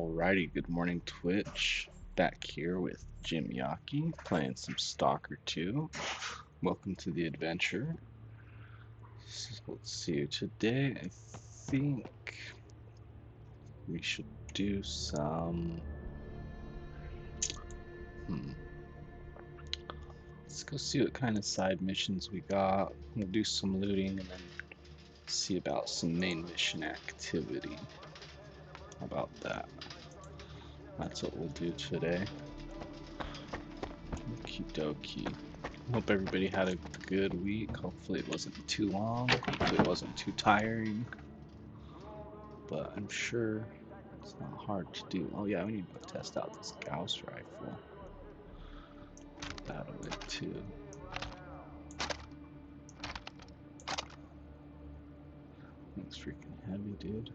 Alrighty, good morning Twitch. Back here with Jim Yaki playing some S.T.A.L.K.E.R 2. Welcome to the adventure. So let's see, today I think we should do some... Let's go see what kind of side missions we got. We'll do some looting and then see about some main mission activity. How about that? That's what we'll do today. Okie dokie. Hope everybody had a good week. Hopefully it wasn't too long. Hopefully it wasn't too tiring. But I'm sure it's not hard to do. Oh yeah, we need to test out this Gauss rifle. Put that away too. It's freaking heavy, dude.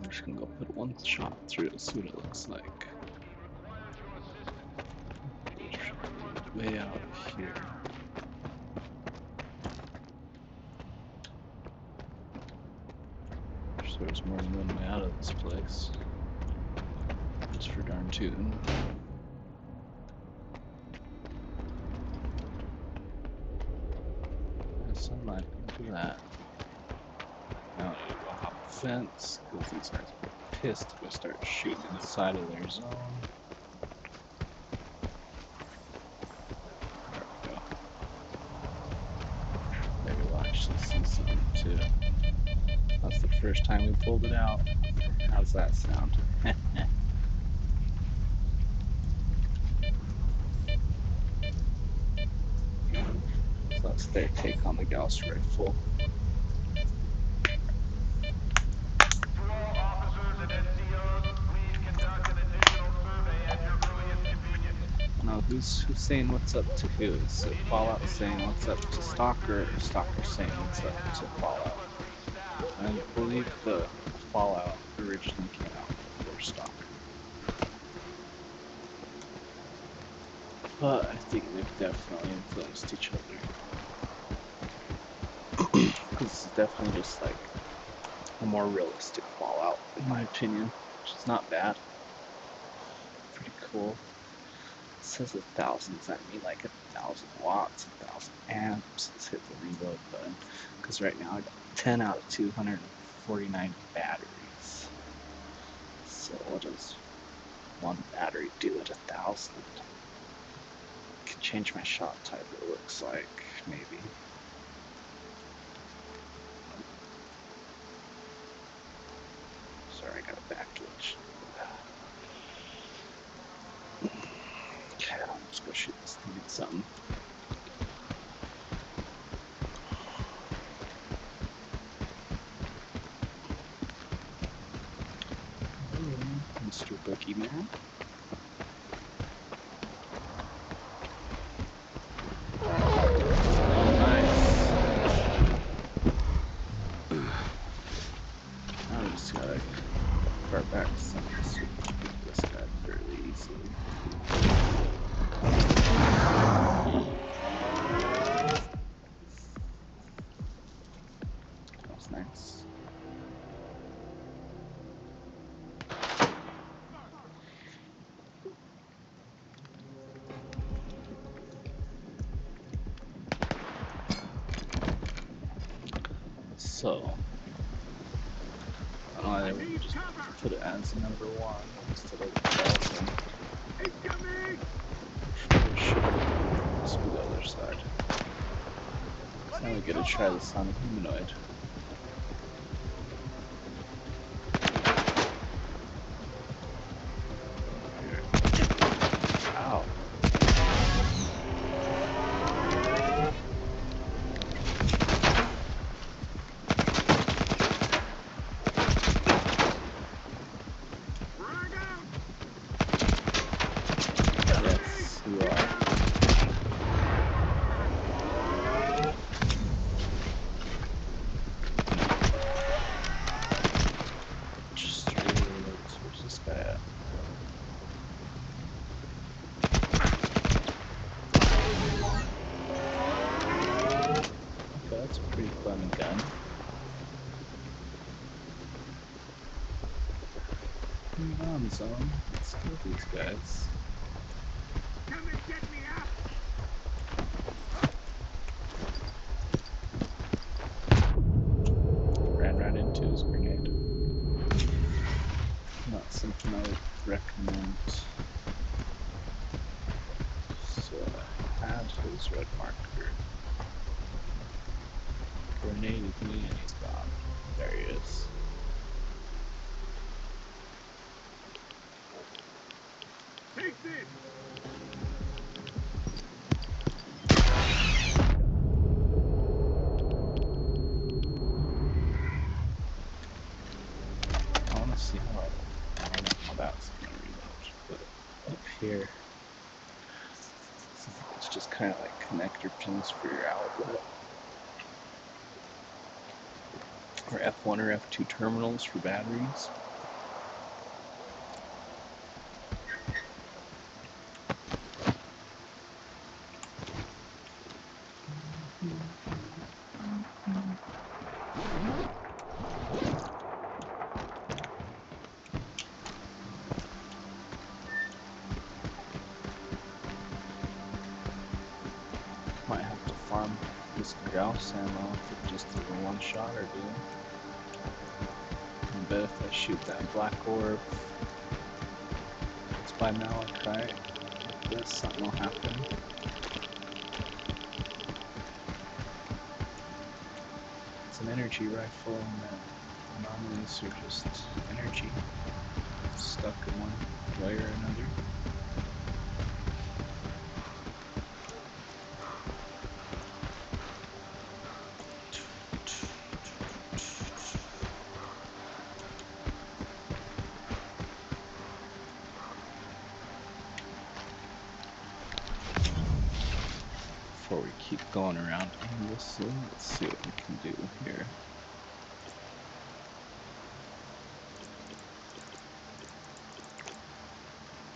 I'm just gonna go put one shot through it, see what it looks like. Way out here. So there's more than one way out of this place. Just for darn tootin'. There's sunlight, look at that. Now I need to go hop the fence, because these guys are pissed if I start shooting inside of their zone. See something too. That's the first time we pulled it out. How's that sound? So that's their take on the Gauss rifle. Now who's saying what's up to who? Is it Fallout saying what's up to S.T.A.L.K.E.R or S.T.A.L.K.E.R saying what's up to Fallout? I believe the Fallout originally came out before S.T.A.L.K.E.R. But I think they've definitely influenced each other. This is definitely just like a more realistic Fallout, in my opinion, which is not bad. Pretty cool. It says 1,000, does that mean like 1,000 watts, 1,000 amps? Let's hit the reload button, because right now I got 10 out of 249 batteries. So what does one battery do at 1,000? I can change my shot type, it looks like, maybe. Sorry, I got a back glitch. Okay, let's go shoot this thing at something. Mr. Boogeyman. Oh, nice. Now we just gotta cart back to some of this. Beat this guy fairly easily. That was nice. So, I don't know why they would just put it as number 1 instead of 1,000. Let's do the other side. So now we get to try this on a humanoid. Ow. Yes, you are. Moving on, zone. Let's kill these guys. Come and get me out! Ran right into his grenade. Not something I would recommend. So I had his red marker. Grenaded me and he's gone. There he is. Take this! I want to see how I don't know how that's going to reload, but up here, it's just kind of like connector pins for your outlet, or F1 or F2 terminals for batteries. Might have to farm this Gauss ammo if it just is a one-shot or deal. I bet if I shoot that black orb, it's by Malachite, like this, something will happen. It's an energy rifle, and that anomalies are just energy stuck in one way or another. Before we keep going around aimlessly, let's see what we can do here.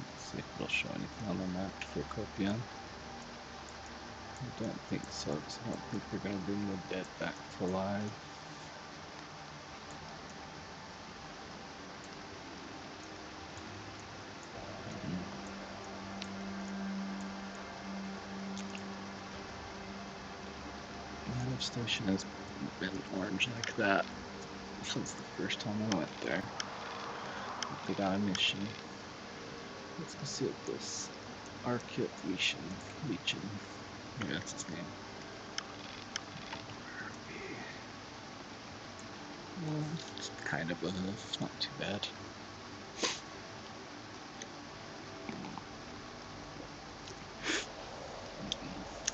Let's see if it'll show anything on the map for Copion. I don't think so, because I don't think they're going to bring the dead back to life. The other station has been orange like that since the first time I went there. They got a mission. Let's go see what this Legion. Yeah, that's his name. Well, it's kind of a hoof, not too bad.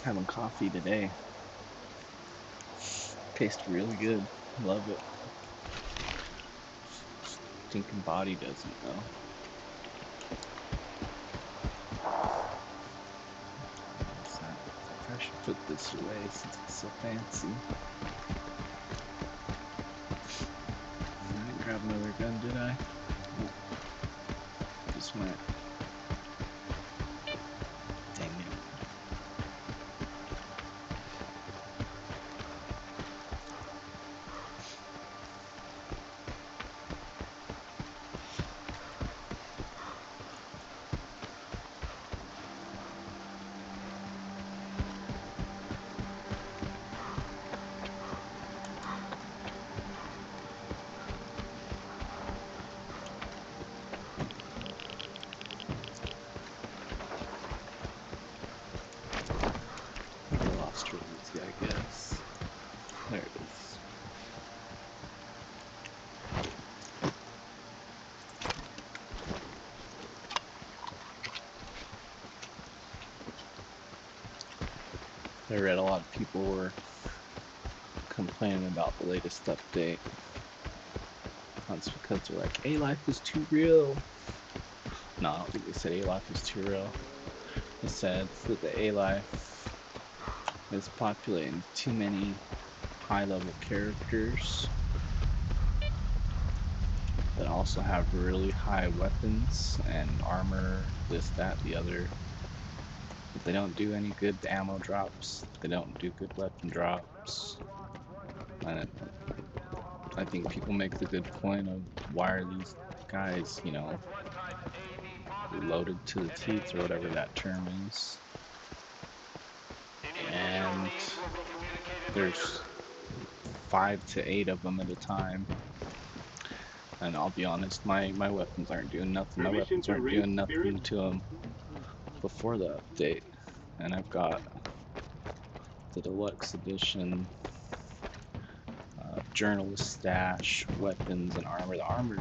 Having coffee today. Tastes really good. Love it. Stinking body doesn't though. What's that? I should put this away since it's so fancy. I didn't grab another gun, did I? Nope. Just went. Dang it. I lost Trinity, I guess. There it is. I read a lot of people were complaining about the latest update. That's because they're like, A-Life is too real. No, I don't think they said A-Life is too real. They said that the A-Life is populating too many high-level characters that also have really high weapons and armor, this, that, the other. But they don't do any good ammo drops. They don't do good weapon drops. And I think people make the good point of why are these guy's, you know, loaded to the teeth or whatever that term is. And there's 5 to 8 of them at a time. And I'll be honest, my weapons aren't doing nothing. My weapons aren't doing nothing to them before the update. And I've got the deluxe edition journalist stash, weapons, and armor. The armor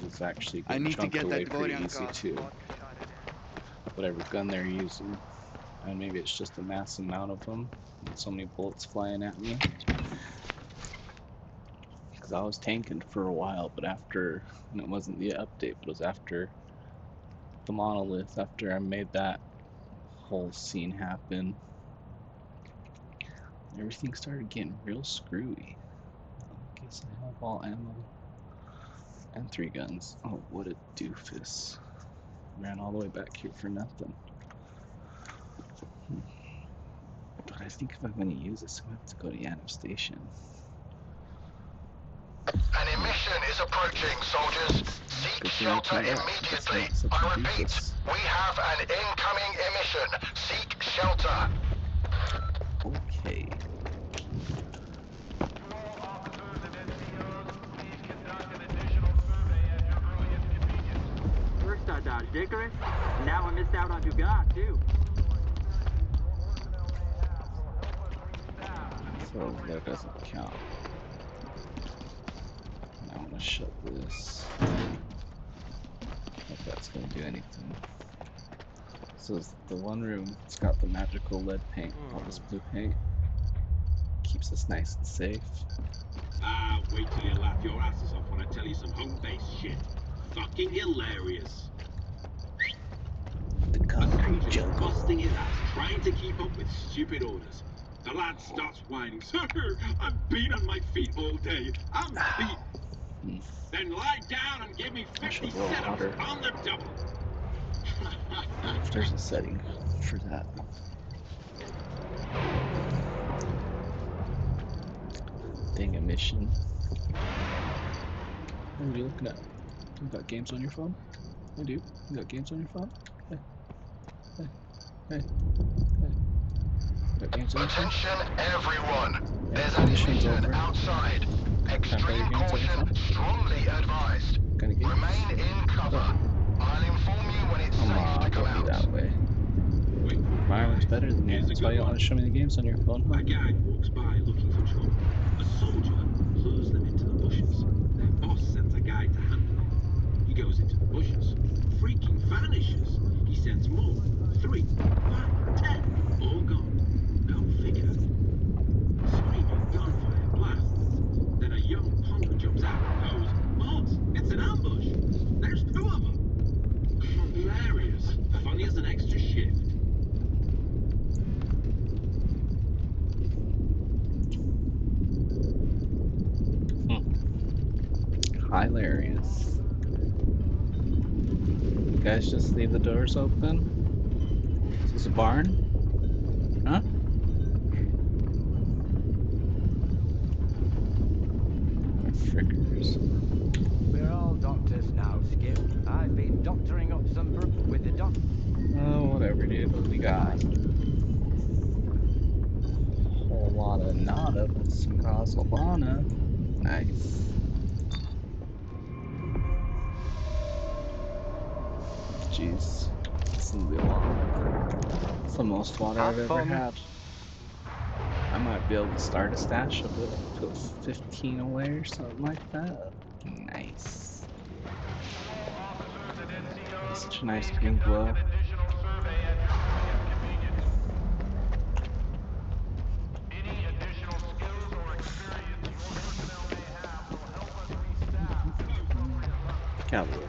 is actually getting chunked away pretty easy too. Whatever gun they're using. And maybe it's just a mass amount of them. So many bullets flying at me. Because I was tanking for a while, but after, and it wasn't the update, but it was after the monolith, after I made that whole scene happen, everything started getting real screwy. I guess I have all ammo and 3 guns. Oh, what a doofus. Ran all the way back here for nothing. But I think if I'm going to use this, I'm going to have to go to Yanov Station. An emission is approaching, soldiers. Seek shelter immediately. I repeat, we have an incoming emission. Seek shelter. Okay. First I dodged Icarus, now I missed out on Dugat too. So that doesn't count. I want to shut this. If that's going to do anything. So the one room, it's got the magical lead paint, all this blue paint. Keeps us nice and safe. Ah, wait till you laugh your asses off when I tell you some home-based shit. Fucking hilarious. The concrete jungle. Busting his ass, trying to keep up with stupid orders. The lad starts whining. Sir, I've been on my feet all day. I'm beat. Then lie down and give me 50 setups on the double. If there's a setting for that. Dang emission. What are you looking at? You got games on your phone? I do. You got games on your phone? Hey. Hey. Hey. Hey. You got games on your phone? Attention, everyone. Yeah, There's an mission's emission over. outside. Can't play your Extreme games on your phone? caution strongly advised. Kind of games? Remain in cover. I'll inform you when it's Come safe on, to come don't be out. that way. My armor's better than you. That's why you don't want to show me the games on your phone, huh? A guy walks by looking for trouble. A soldier lures them into the bushes. Their boss sends a guy to handle it. He goes into the bushes, freaking vanishes. He sends more. 3, 5, 10, all gone. Go figure. Screaming gunfire blasts. Then a young punk jumps out and goes, "Boss, it's an ambush. There's 2 of them." Hilarious. Funny as an extra shift. Hilarious. You guys just leave the doors open? Is this a barn? Huh? Frickers. We're all doctors now, Skip. I've been doctoring up some with the doc. Oh, whatever, dude. What we got? Whole lot of nada, but some Casalbana. Nice. Jeez. This is gonna be a lot of water. It's the most water I've ever had. I might be able to start a stash of it. Put 15 away or something like that. Nice. Such a nice green glow. Cavalry.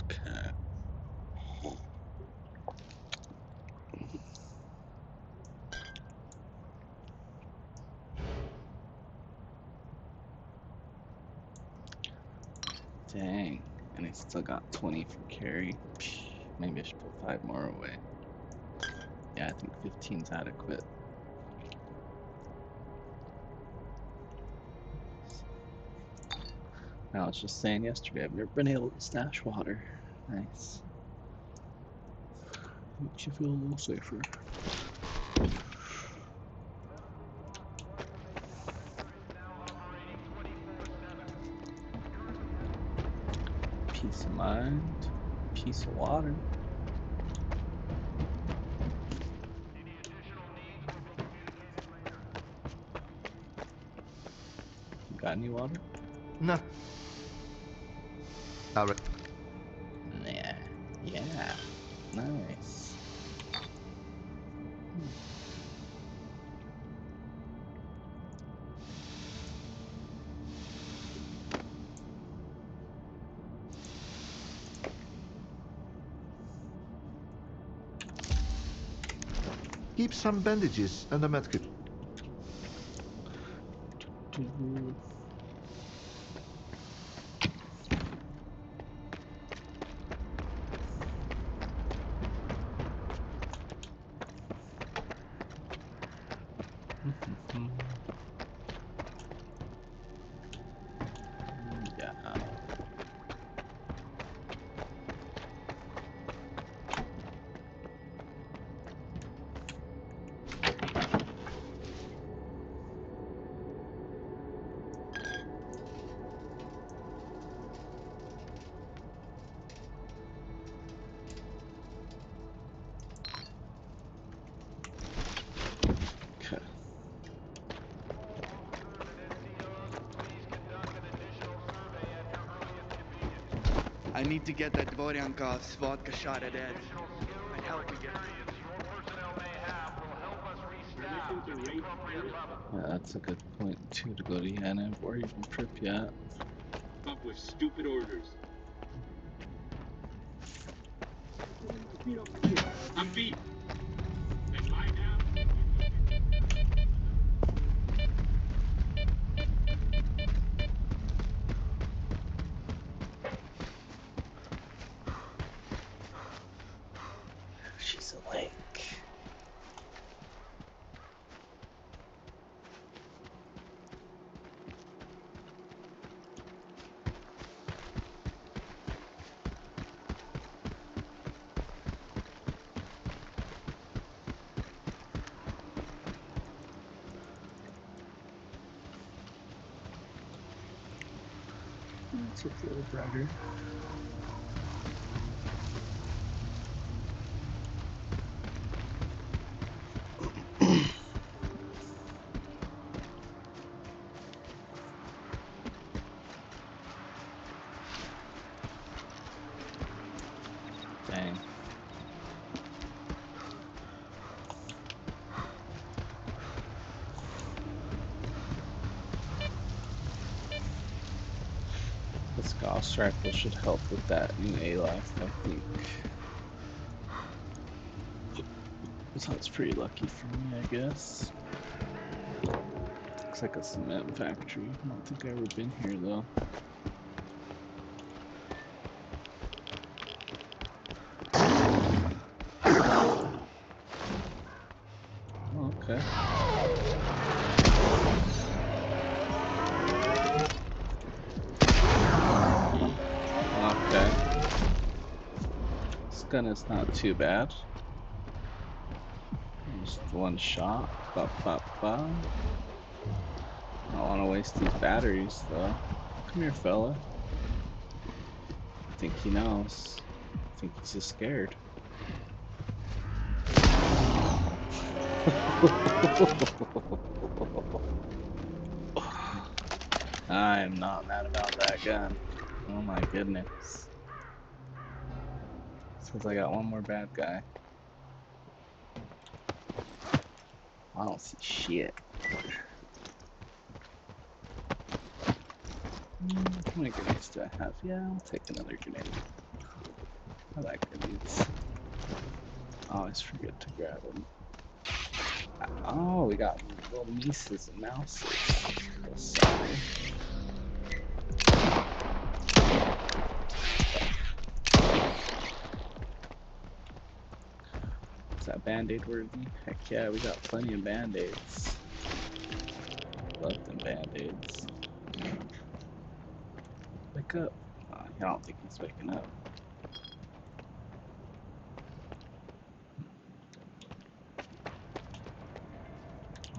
Okay. Dang. And I still got 20 for carry. Maybe I should put 5 more away. Yeah, I think 15's adequate. I was just saying yesterday, I've never been able to stash water. Nice. Makes you feel a little safer. Peace of mind, peace of water. You got any water? No. Alright. Nah. Yeah. Nice. Keep some bandages and a medkit. Yeah. Okay. I need to get that Dvoryankov's vodka shot at Ed. I'd help me get. Yeah, that's a good point too, to go to Yaniv or even Pripyat. Up with stupid orders. I'm beat. And lie down. She's awake. It's a little brighter. Dang. This Gauss rifle should help with that new A-life, I think. So that's pretty lucky for me, I guess. Looks like a cement factory. I don't think I've ever been here, though. Oh, okay. Okay. This gun is not too bad. Just one shot. Ba, ba, ba. I don't want to waste these batteries, though. Come here, fella. I think he knows. I think he's just scared. I am not mad about that gun. Oh my goodness. Says I got one more bad guy. I don't see shit. How many grenades do I have? Yeah, I'll take another grenade. I like grenades. I always forget to grab them. Oh, we got little mices and mouses. Sorry. Is that Band-Aid worthy? Heck yeah, we got plenty of Band-Aids. Love them Band-Aids. Wake up. I don't think he's waking up.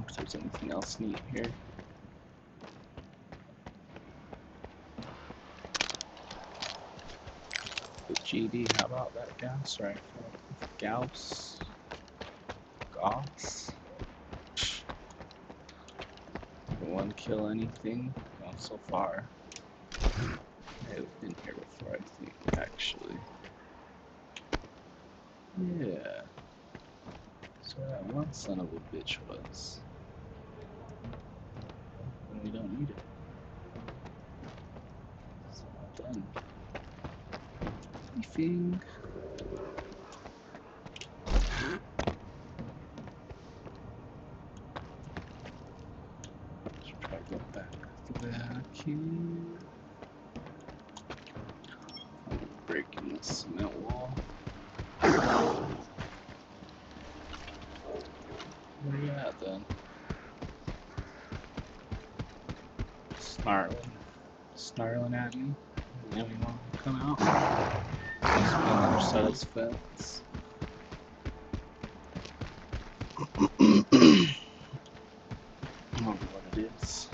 If there's anything else neat here. The GD, how about that gas rifle? Gauss? Gauss? One kill anything? Well, so far. Hey, we've been here before, I think, actually. Yeah. So that one son of a bitch was. And we don't need it. It's all done. Anything? Let's try to go back here. I'm breaking the cement wall. Where you at then? Snarling at me. You know you want to come out? Must be on the other side of this fence. I don't know what it is.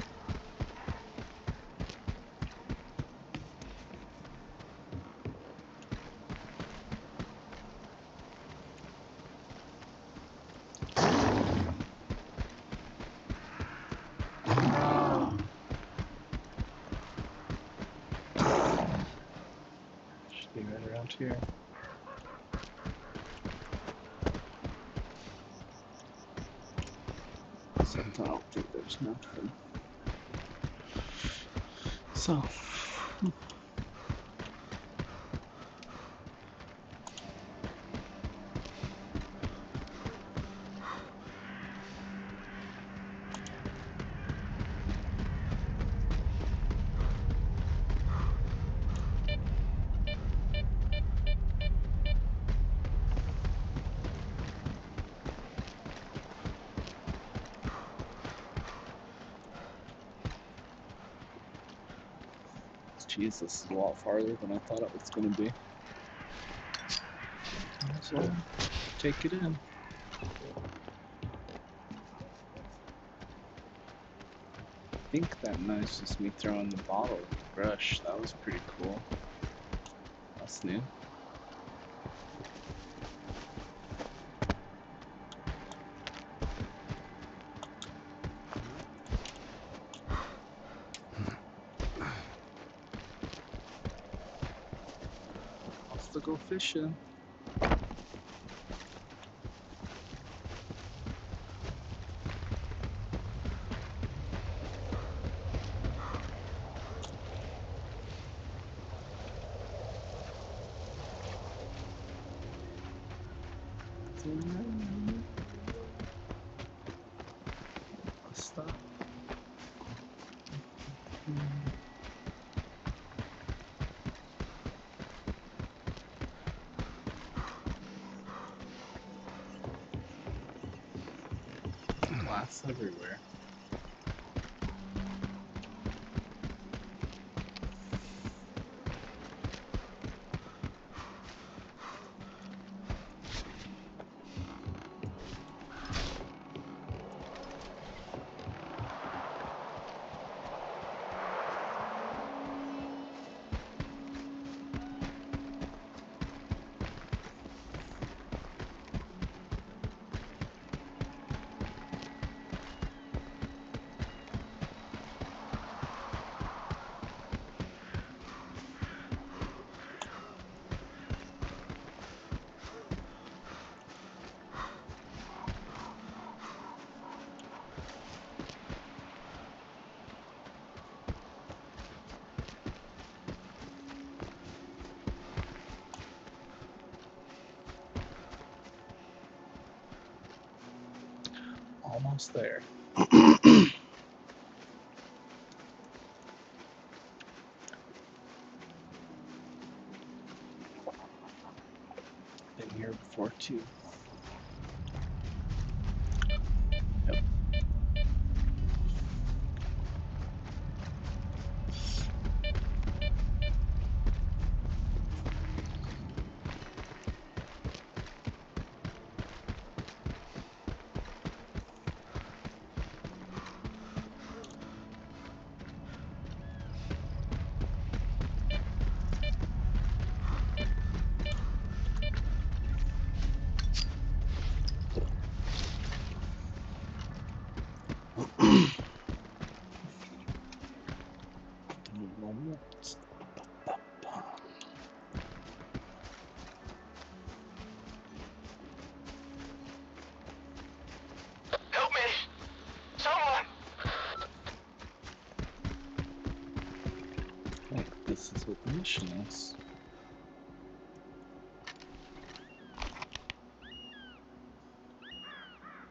Should be right around here. Except I don't think there's nothing. So. Jeez, this is a lot farther than I thought it was going to be. So, take it in. I think that nice just me throwing the bottle with the brush. That was pretty cool. That's new. Let's go fishing. Stop. Glass everywhere. Almost there. Been here before too. Help me! Someone! I think this is what the mission is.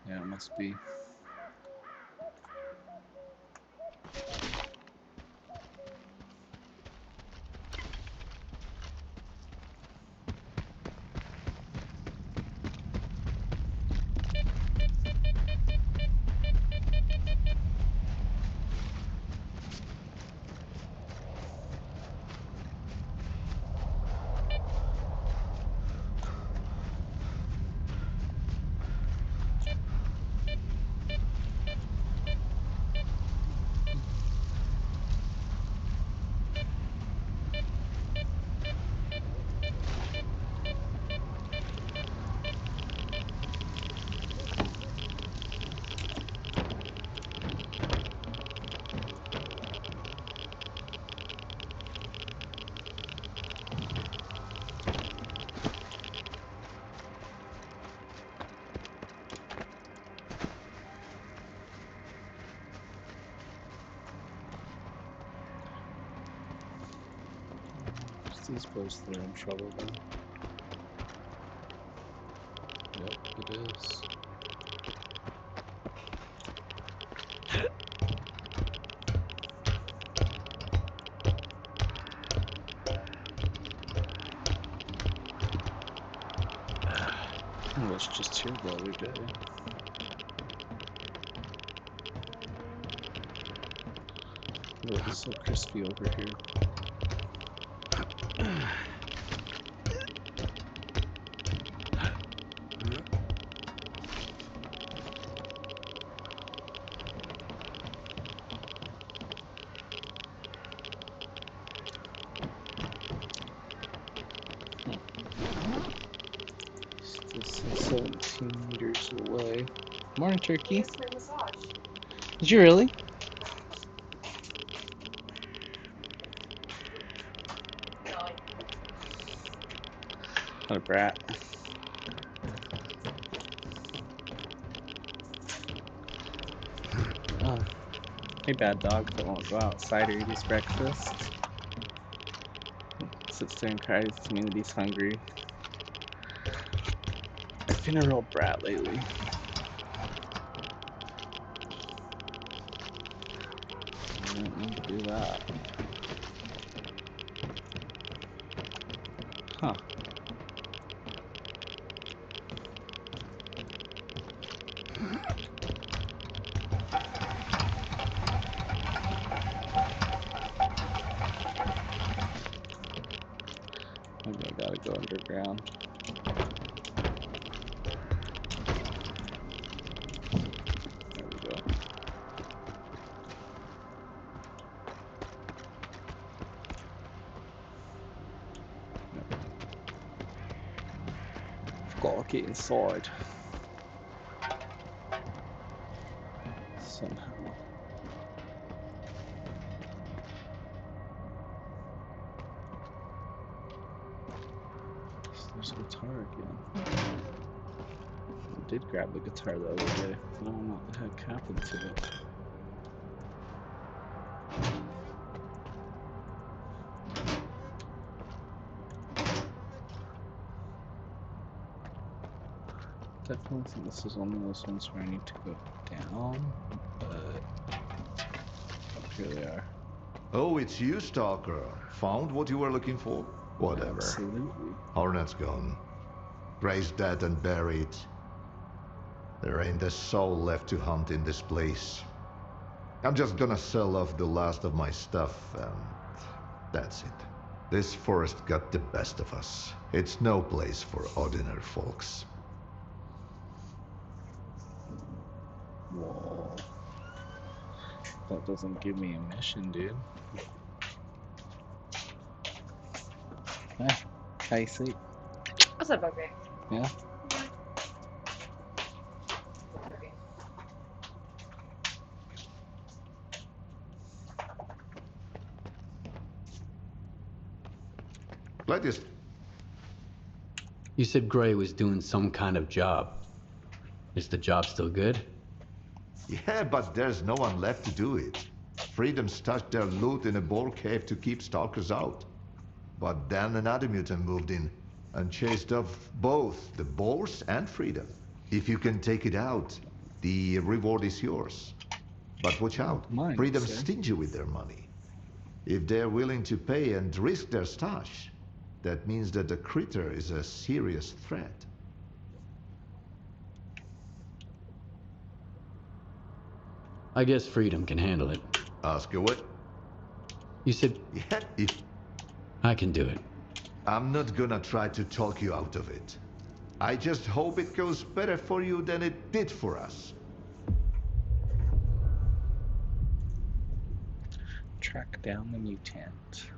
Yeah, it must be. These boys that are in trouble then. Yep, it is. I was just here the other day. Oh, it's so crispy over here. Still 17 meters away. Morning, turkey. Did you really? What a brat. Oh. Hey, bad dog that won't go outside or eat his breakfast. Sits there and cries to me that he's hungry. I've been a real brat lately. I don't need to do that. Huh. Maybe I gotta go underground. There we go. Gotta get inside. Somehow. There's a guitar again. I did grab the guitar the other day. I don't know what the heck happened to it. Definitely think this is one of those ones where I need to go down, but here they are. Oh, it's you, Stalker. Found what you were looking for? Whatever. Absolutely. Hornet's gone. Gray's dead and buried. There ain't a soul left to hunt in this place. I'm just gonna sell off the last of my stuff, and that's it. This forest got the best of us. It's no place for ordinary folks. Whoa. That doesn't give me a mission, dude. Hey, how you sleep? I slept okay. Yeah? Gladius, You said Gray was doing some kind of job. Is the job still good? yeah, but there's no one left to do it. Freedom stashed their loot in a boar cave to keep stalkers out. But then another mutant moved in and chased off both the boars and Freedom. If you can take it out, the reward is yours. But watch Oh, out, mine, Freedom's sir. stingy with their money. If they're willing to pay and risk their stash, that means that the critter is a serious threat. I guess Freedom can handle it. Ask you what? You said Yeah, if I can do it. I'm not gonna try to talk you out of it. I just hope it goes better for you than it did for us. Track down the mutant.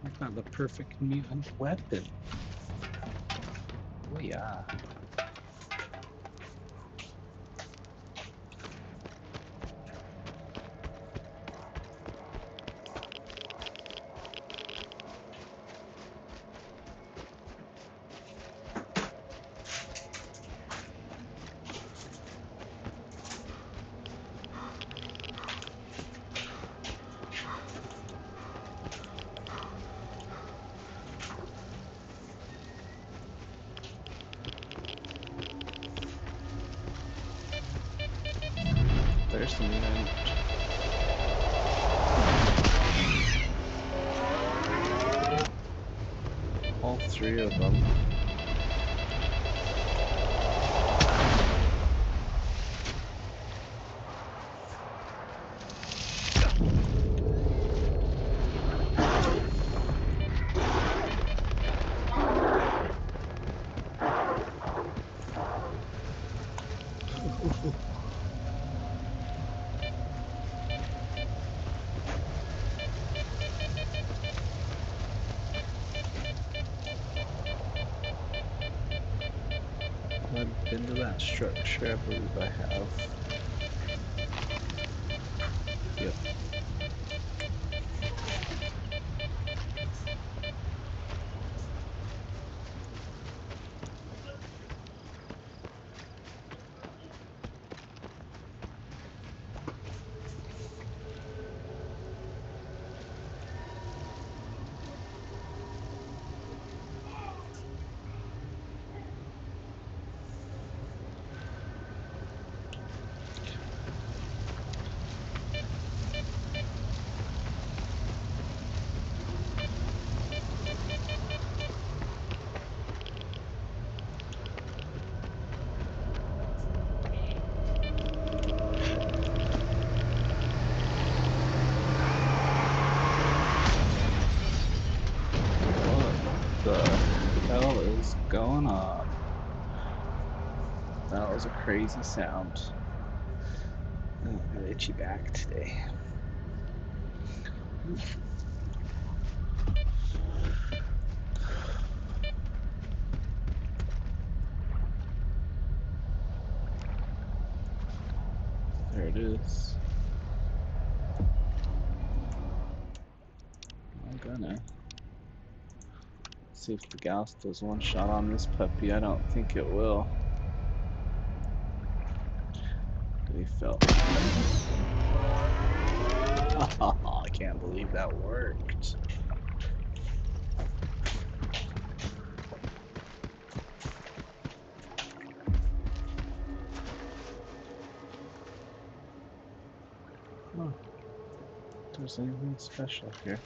I got the perfect mutant weapon. Oh yeah. There's the mutant. All three of them. I've been to that structure, I believe I have. Yep. What the hell is going on? That was a crazy sound. I'm really itchy back today. Oof. There it is. I'm gonna see if the Gauss does one shot on this puppy. I don't think it will. They felt. I can't believe that worked. Huh. If there's anything special here.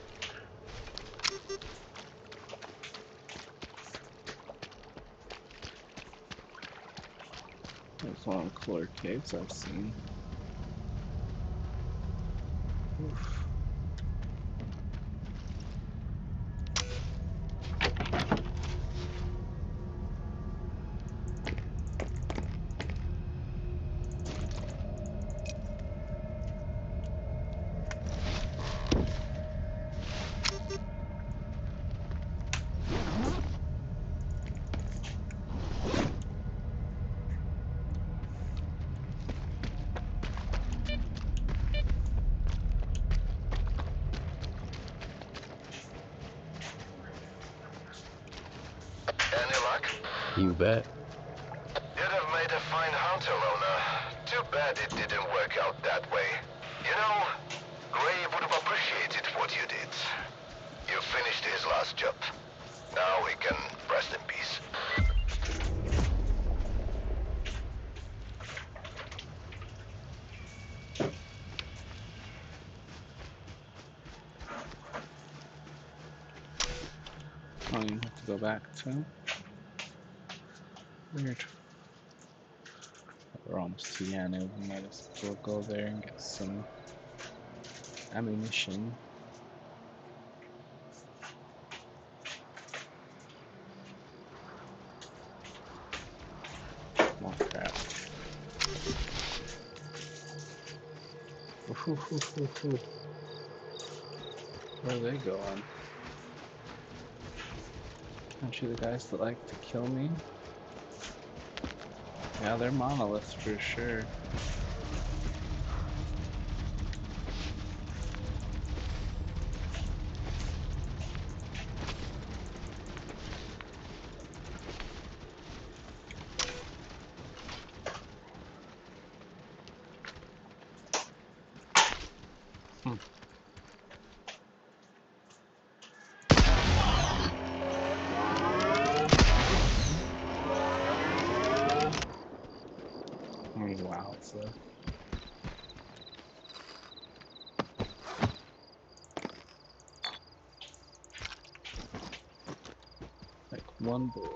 There's one of the cooler caves I've seen. Oof. You bet. You'd have made a fine hunter, owner. Too bad it didn't work out that way. You know, Gray would have appreciated what you did. You finished his last job. Now we can rest in peace. Oh, you have to go back to? Weird. We're almost to Yanu. We might as well go there and get some ammunition. More crap. Where are they going? Aren't you the guys that like to kill me? Yeah, they're monoliths for sure. Wow, so like one bullet.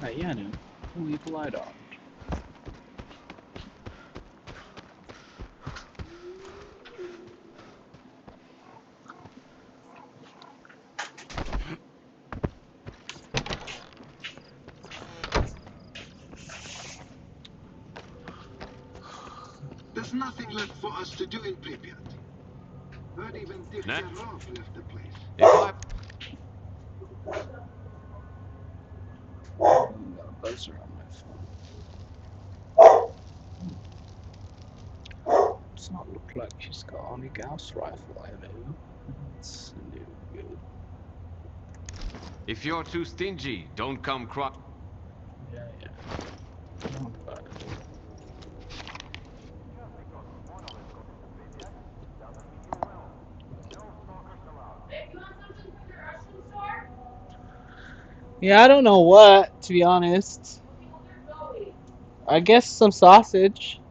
Yeah, no. Leave the light on. There's nothing left for us to do in Pripyat. Not even Degtyaryov left the place. Oh, got a buzzer on my phone. Does not look like he's got any Gauss rifle ammo. That's no good. If you're too stingy, don't come cry. Yeah. Oh, but yeah, I don't know what, to be honest. I guess some sausage.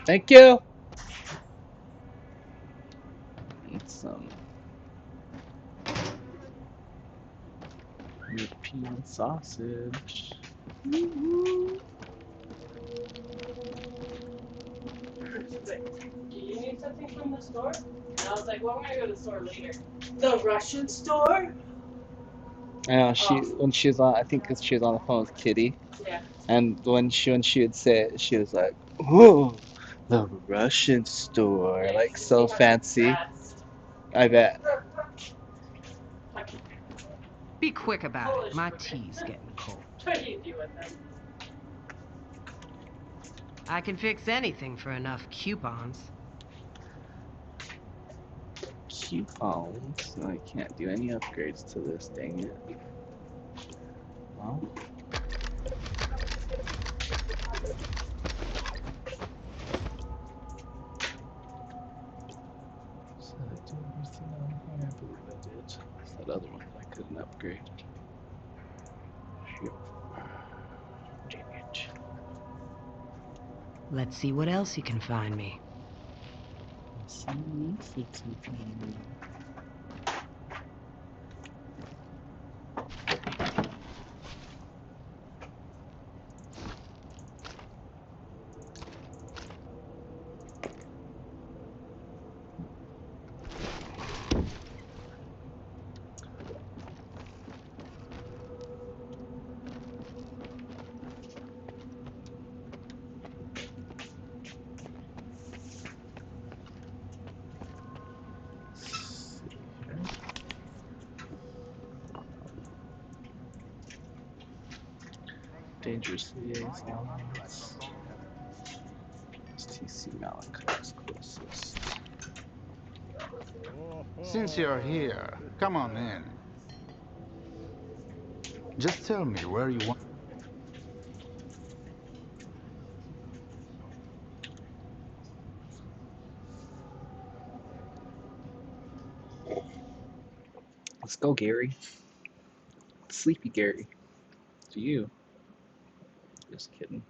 Thank you. And some European sausage. Do you need something from the store? And I was like, well, we're gonna go to the store later. The Russian store? Yeah, when she was on, I think 'cause she was on the phone with Kitty, Yeah. and when she would say it, she was like, "Oh, the Russian store," Yeah, like you so see how fancy. fast. I bet. Be quick about it. Polish My women. tea's getting cold. What do you do with them? I can fix anything for enough coupons. Coupons. No, I can't do any upgrades to this. Dang it. Well. So I do everything on here. I believe I did. It's that other one that I couldn't upgrade. Yep. Dang it. Let's see what else you can find me. Dangerous liaisons. S.T.C. Malachi's closest. Since you're here, come on in. Just tell me where you want. Let's go, Gary. Sleepy Gary. To you. Just kidding.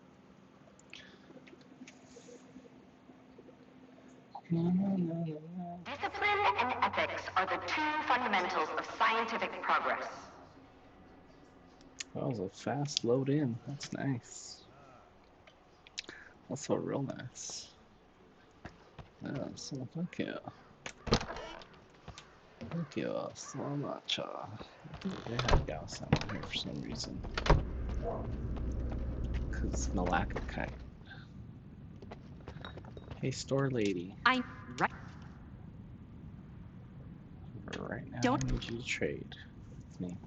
Discipline and ethics are the two fundamentals of scientific progress. That was a fast load in. That's nice. That's so real nice. Yeah, so thank you. Thank you so much. They had Gauss on here for some reason. Because Malachite. Hey, store lady. I'm right. Right now, Don't- I need you to trade with me.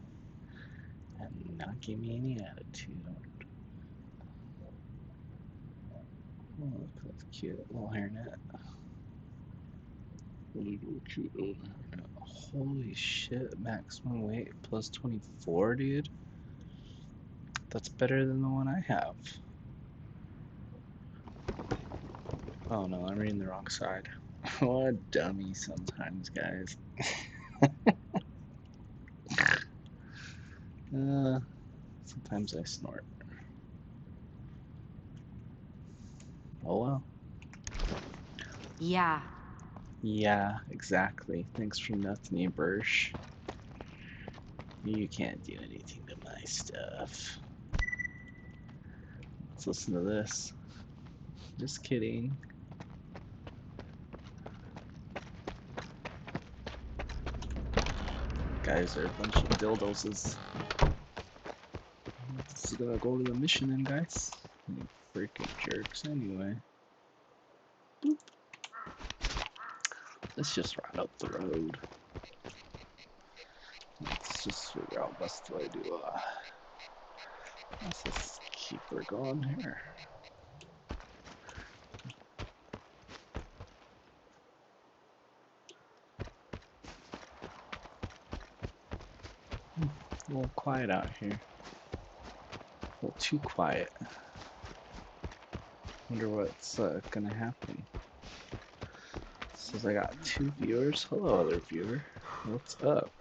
And not give me any attitude. Oh, look at that cute little hairnet. Little cute little hairnet. Holy shit, maximum weight plus 24, dude. That's better than the one I have. Oh no, I'm reading the wrong side. What a dummy sometimes, guys. Sometimes I snort. Oh well. Yeah, Yeah, exactly. Thanks for nothing, Bursch. You can't do anything to my stuff. Let's listen to this. Just kidding. Guys are a bunch of dildos. This is gonna go to the mission then, guys. You freaking jerks anyway. Boop. Let's just run up the road. Let's just figure out what's the way to let's just keep her going here. A little quiet out here. A little too quiet. Wonder what's gonna happen. Says I got 2 viewers. Hello, other viewer. What's up?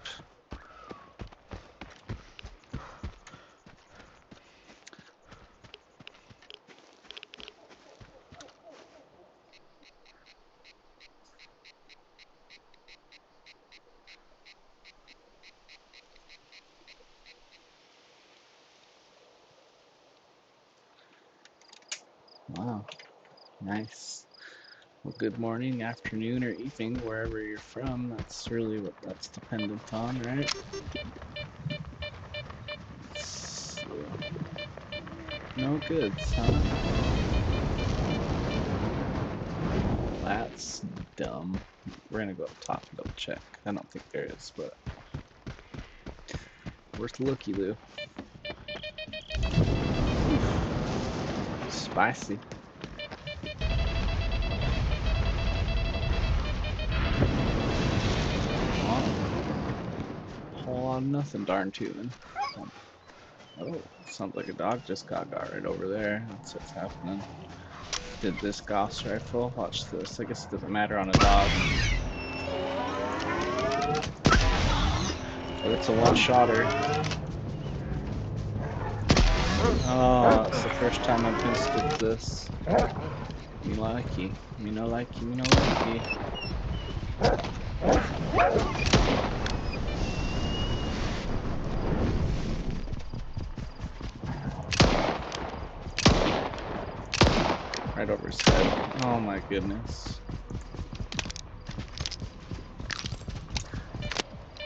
Wow, nice. Well, good morning, afternoon, or evening, wherever you're from. That's really what that's dependent on, right? So, no goods, huh? That's dumb. We're gonna go up top and double check. I don't think there is, but worth a looky, Lou. Spicy. Whole lot of nothing, darn tootin'. Oh, sounds like a dog just got right over there. That's what's happening. Did this Gauss rifle? Watch this. I guess it doesn't matter on a dog. But it's a one-shotter. Oh, it's the first time I've insted this. Me likey. Me no likey, me no likey. Right over his head. Oh my goodness.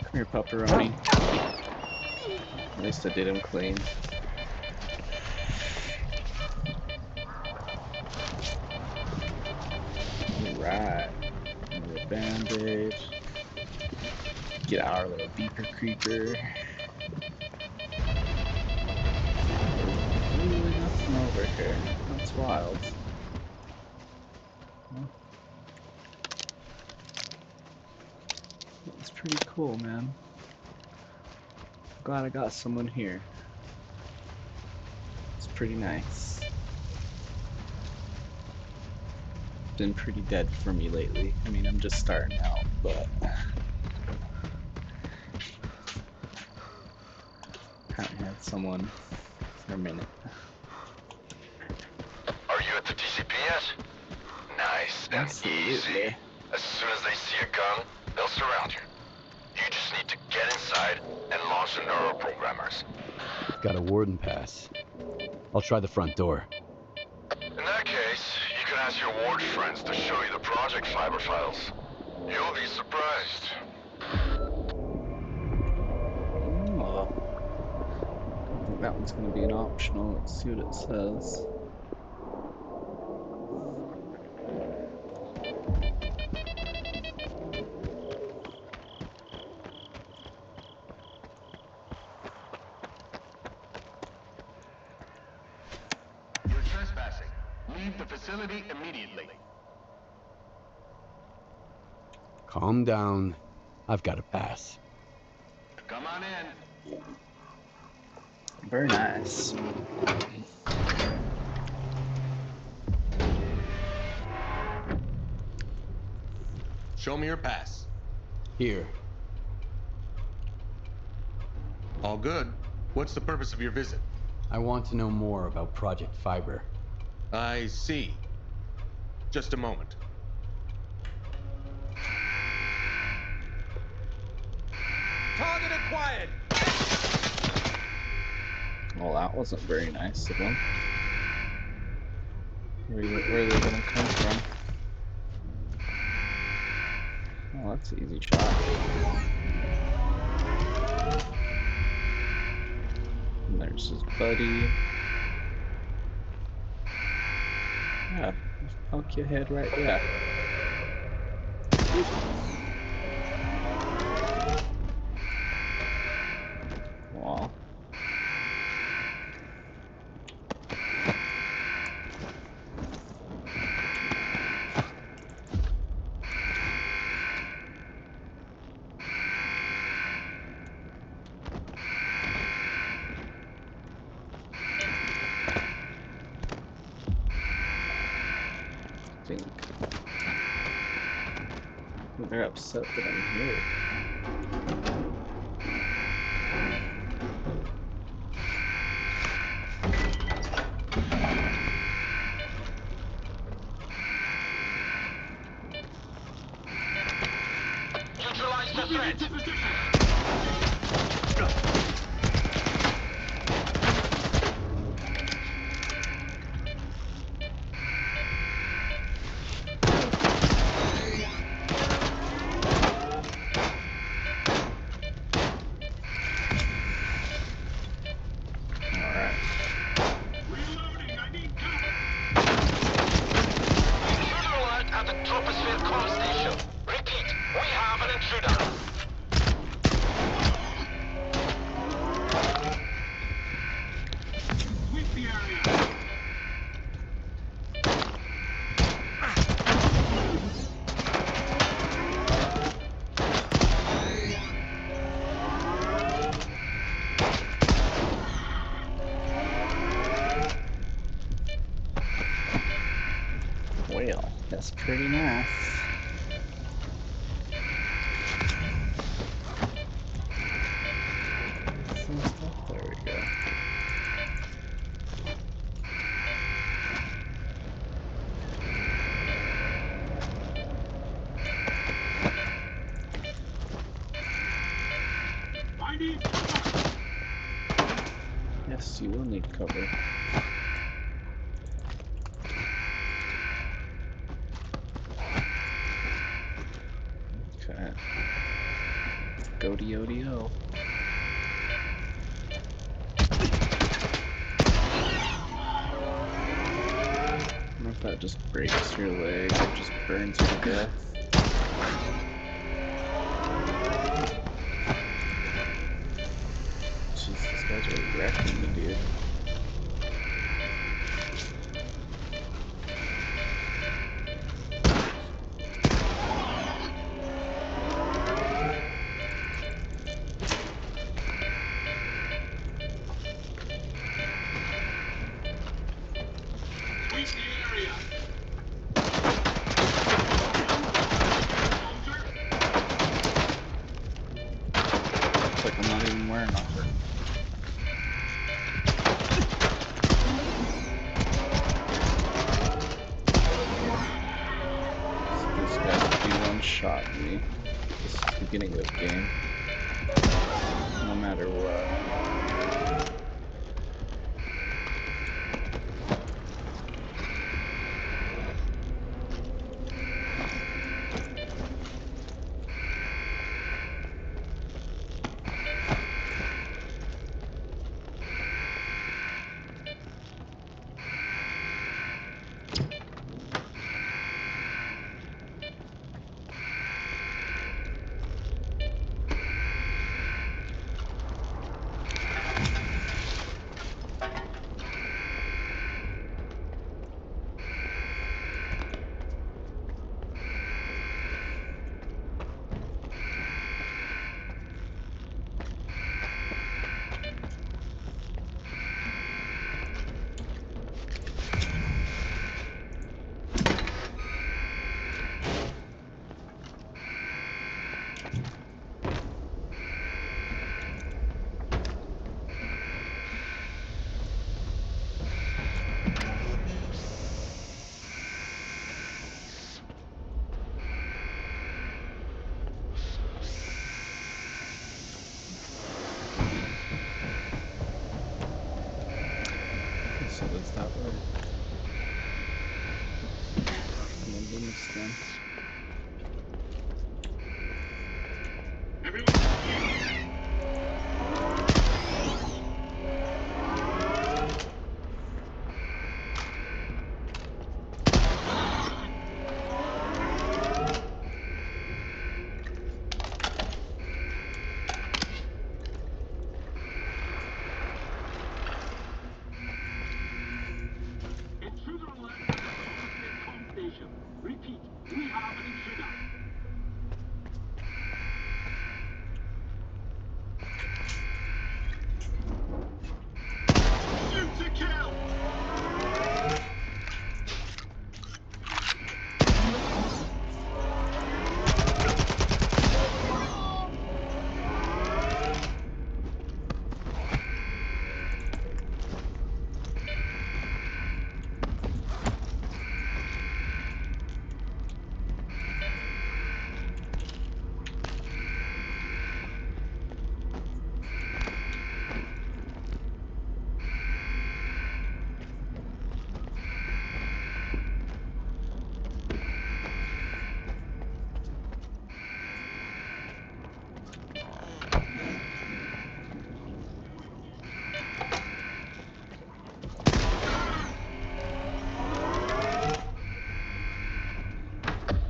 Come here, pepperoni. At least I did him clean. Alright. Another band-aid. Get our little beeper creeper. Really nothing over here. That's wild. That's pretty cool, man. Glad I got someone here. It's pretty nice. Been pretty dead for me lately. I mean, I'm just starting out, but haven't had someone for a minute. Are you at the TCP yet? Nice and easy. As soon as they see a gun, they'll surround you. You just need to get inside and launch the neuroprogrammers. Got a warden pass. I'll try the front door. In that case, you can ask your ward friends to show you the project fiber files. You'll be surprised. Oh. I think that one's going to be an optional. Let's see what it says. You're trespassing. Leave the facility immediately. Calm down. I've got a pass. Come on in. Very nice. Show me your pass. Here. All good. What's the purpose of your visit? I want to know more about Project Fiber. I see. Just a moment. Quiet! Well, that wasn't very nice of them. Where are they gonna come from? Oh, that's an easy shot. And there's his buddy. Yeah, poke your head right there. Wow. They're upset that I'm here. Neutralize the threat. At the Troposphere station. Repeat, we have an intruder. Sweep the area. Well, that's pretty nice. Some stuff. There we go. I need Yes, you will need cover. Okay. Go-de-o-de-o. I wonder if that just breaks your leg or just burns you to death. Jeez, these guys are wrecking me, dude. sweep the area. Looks like I'm not even wearing armor. So this guy's gonna be one-shotting me. This is the beginning of the game. No matter what. So is that where maybe missed them? Intruder alert at the com station. Repeat, we have an intruder. Shoot to kill!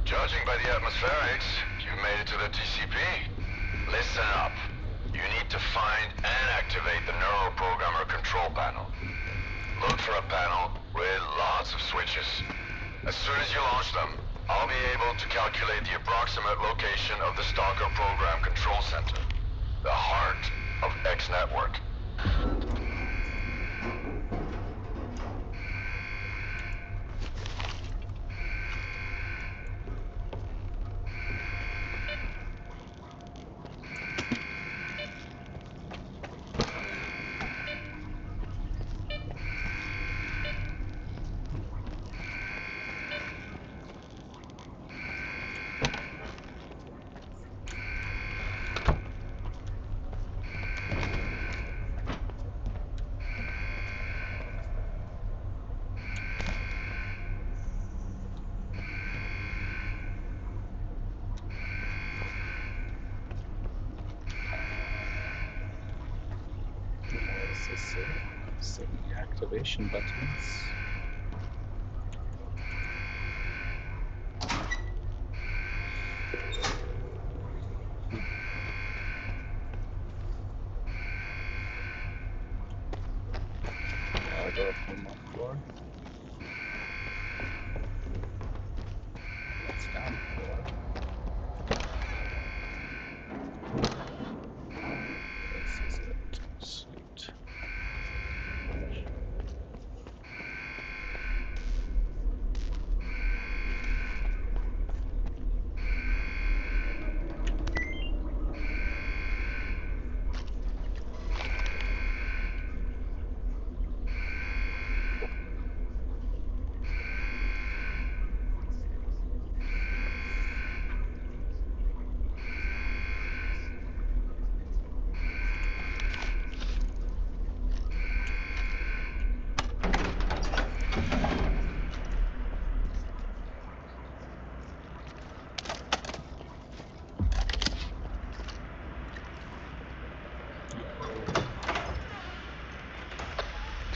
Judging by the atmospherics, you made it to the TCP. Listen up. You need to find and activate the neuroprogrammer control panel. Look for a panel with lots of switches. As soon as you launch them, I'll be able to calculate the approximate location of the S.T.A.L.K.E.R program control center, the heart of X Network. What is this? City activation buttons. I'll go up one more floor. That's down a floor. This is it. Sweet.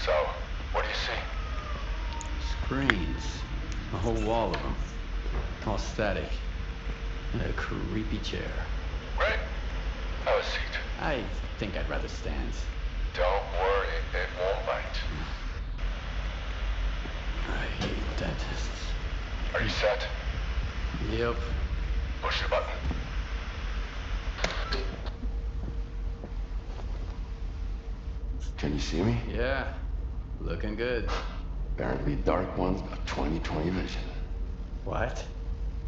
So, what do you see? Screens. A whole wall of them. All static. And a creepy chair. Right? Have a seat. I think I'd rather stand. Don't worry, it won't bite. I hate dentists. Are you set? Yep. Push the button. Can you see me? Yeah. Looking good. Apparently Dark One's got 20/20 vision. What?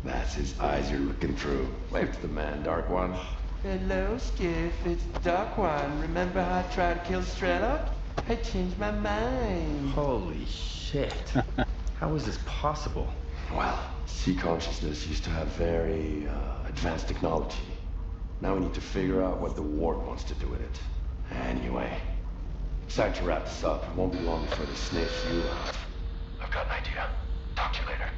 That's his eyes you're looking through. Wave to the man, Dark One. Hello, Skiff. It's Dark One. Remember how I tried to kill S.T.A.L.K.E.R? I changed my mind. Holy shit. How is this possible? Well, sea consciousness used to have very advanced technology. Now we need to figure out what the ward wants to do with it. Anyway, It's time to wrap this up. Won't be long before they sniff you out. I've got an idea. Talk to you later.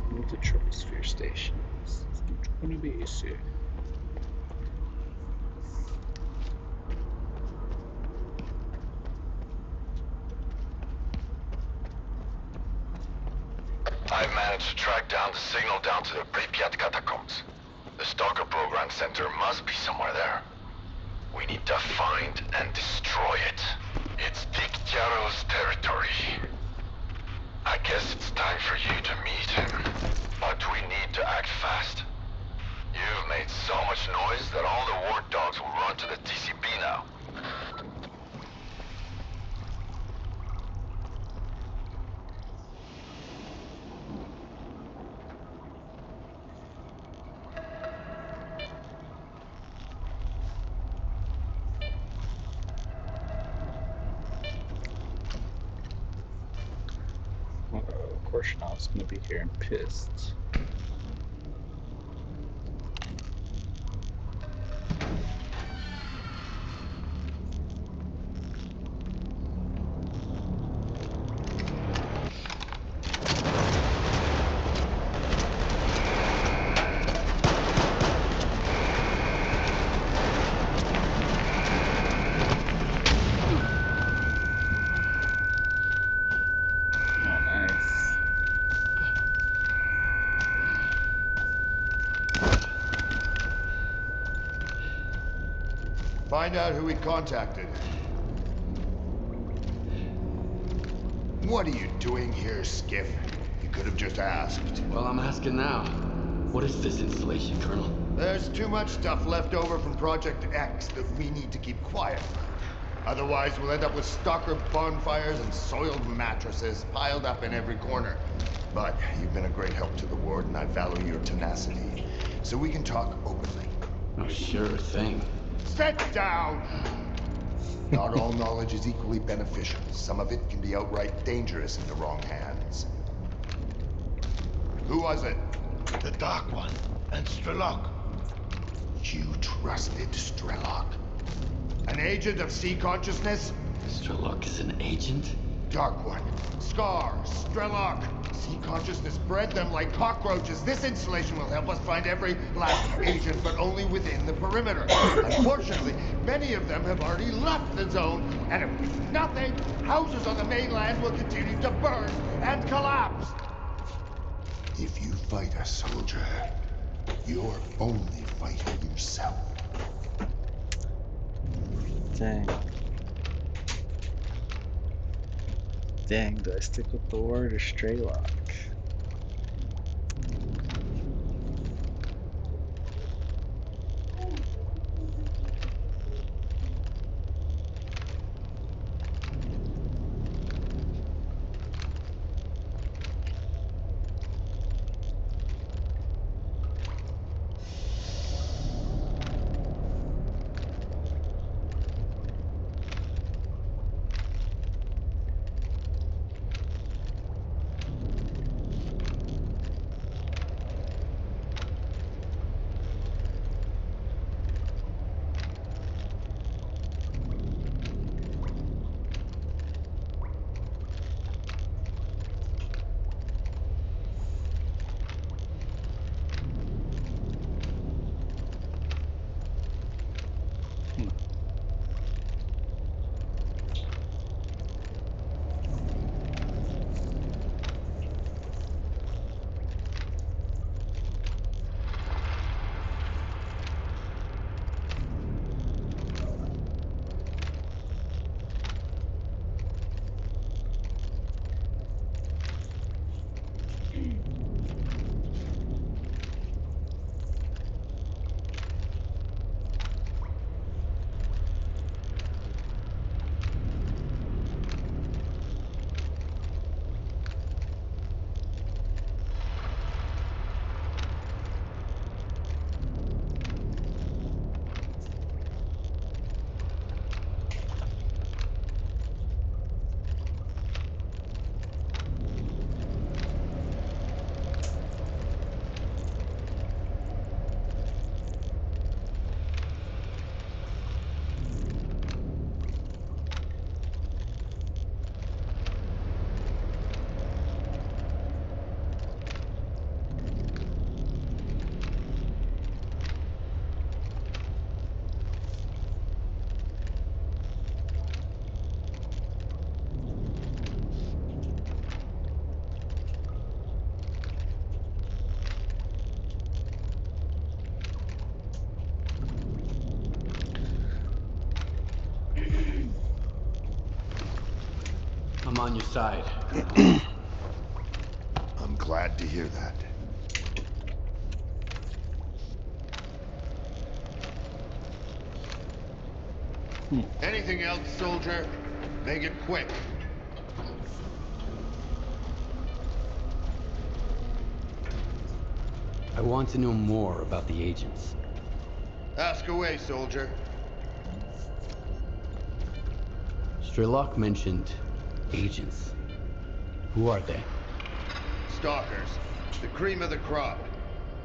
Move the troposphere stations. It's gonna be easy. I've managed to track down the signal down to the Pripyat catacombs. The S.T.A.L.K.E.R program center must be somewhere there. We need to find and destroy it. It's S.T.A.L.K.E.R's territory. I guess it's time for you to meet him. But we need to act fast. You've made so much noise that all the war dogs will run to the TCP now. Of course, Korshnov's gonna be here and pissed. Find out who he contacted. What are you doing here, Skiff? You could have just asked. Well, I'm asking now. What is this installation, Colonel? There's too much stuff left over from Project X that we need to keep quiet. Otherwise, we'll end up with stalker bonfires and soiled mattresses piled up in every corner. But you've been a great help to the Ward, and I value your tenacity. So we can talk openly. Oh, sure thing. Sit down! Not all knowledge is equally beneficial. Some of it can be outright dangerous in the wrong hands. Who was it? The Dark One and S.T.A.L.K.E.R. You trusted S.T.A.L.K.E.R. An agent of sea consciousness? S.T.A.L.K.E.R is an agent? Dark One, S.C.A.R, S.T.A.L.K.E.R. Sea consciousness bred them like cockroaches. This installation will help us find every last agent, but only within the perimeter. Unfortunately, many of them have already left the zone, and if we do nothing, houses on the mainland will continue to burn and collapse. If you fight a soldier, you're only fighting yourself. Dang. Dang, do I stick with the Ward or Straylock? I'm on your side. I'm glad to hear that. Anything else, soldier? Make it quick. I want to know more about the agents. Ask away, soldier. S.T.A.L.K.E.R mentioned agents. Who are they? Stalkers. The cream of the crop.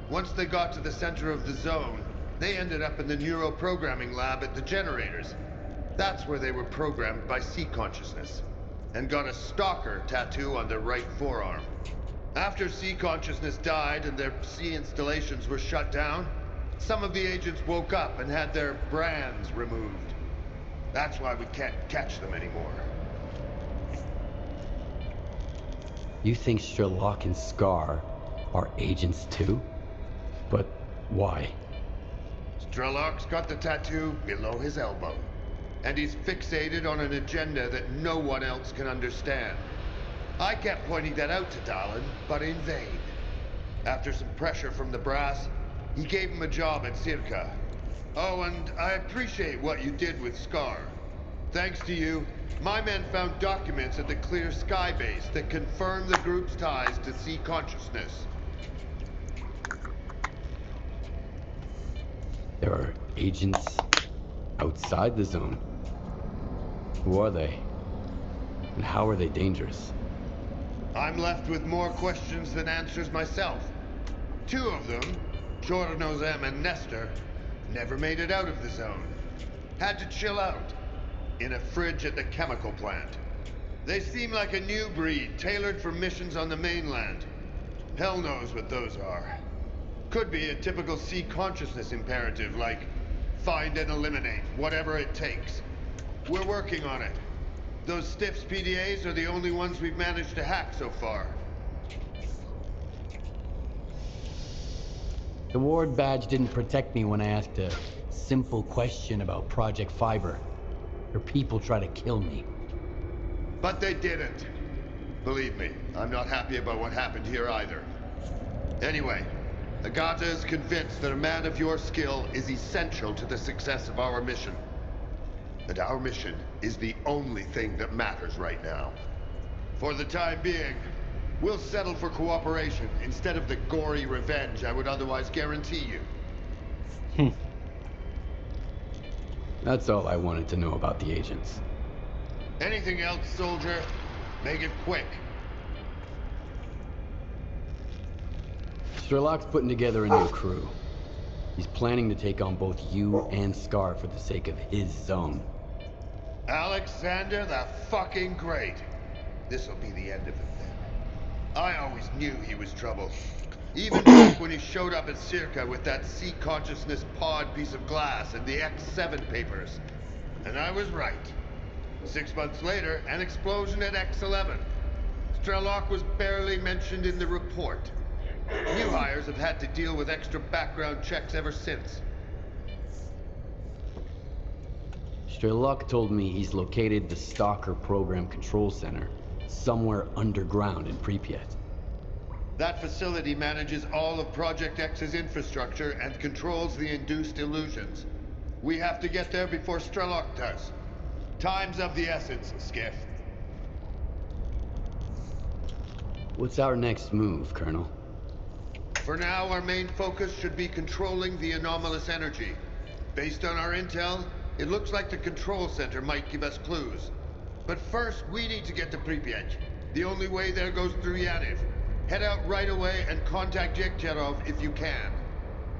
Once they got to the center of the zone, they ended up in the neuroprogramming lab at the generators. That's where they were programmed by sea consciousness, and got a stalker tattoo on their right forearm. After sea consciousness died and their sea installations were shut down, some of the agents woke up and had their brands removed. That's why we can't catch them anymore. You think S.T.A.L.K.E.R and S.K.E.R are agents too? But why? S.T.A.L.K.'s got the tattoo below his elbow, and he's fixated on an agenda that no one else can understand. I kept pointing that out to Dallin, but in vain. After some pressure from the brass, he gave him a job at S.T.A.L.K.E.R. Oh, and I appreciate what you did with S.K.E.R. Thanks to you, my men found documents at the Clear Sky base that confirm the group's ties to sea consciousness. There are agents outside the zone. Who are they? And how are they dangerous? I'm left with more questions than answers myself. Two of them, Chornobyl and Nestor, never made it out of the zone. Had to chill out in a fridge at the chemical plant. They seem like a new breed, tailored for missions on the mainland. Hell knows what those are. Could be a typical sea consciousness imperative, like find and eliminate, whatever it takes. We're working on it. Those Stiffs PDAs are the only ones we've managed to hack so far. The ward badge didn't protect me when I asked a simple question about Project Fiber. Your people try to kill me. But they didn't. Believe me, I'm not happy about what happened here either. Anyway, Agata is convinced that a man of your skill is essential to the success of our mission. And our mission is the only thing that matters right now. For the time being, we'll settle for cooperation instead of the gory revenge I would otherwise guarantee you. That's all I wanted to know about the agents. Anything else, soldier? Make it quick. S.T.A.L.K.'s putting together a new crew. He's planning to take on both you and S.K.E.R for the sake of his zone. Alexander the fucking Great. This'll be the end of him then. I always knew he was trouble. Even back when he showed up at S.T.A.L.K.E.R with that sea consciousness pod piece of glass and the X7 papers. And I was right. 6 months later, an explosion at X11. S.T.A.L.K.E.R was barely mentioned in the report. New hires have had to deal with extra background checks ever since. S.T.A.L.K.E.R told me he's located the S.T.A.L.K.E.R program control center somewhere underground in Pripyat. That facility manages all of Project X's infrastructure and controls the induced illusions. We have to get there before S.T.A.L.K.E.R does. Time's of the essence, Skiff. What's our next move, Colonel? For now, our main focus should be controlling the anomalous energy. Based on our intel, it looks like the control center might give us clues. But first, we need to get to Pripyat. The only way there goes through Yaniv. Head out right away and contact Yekcherov if you can.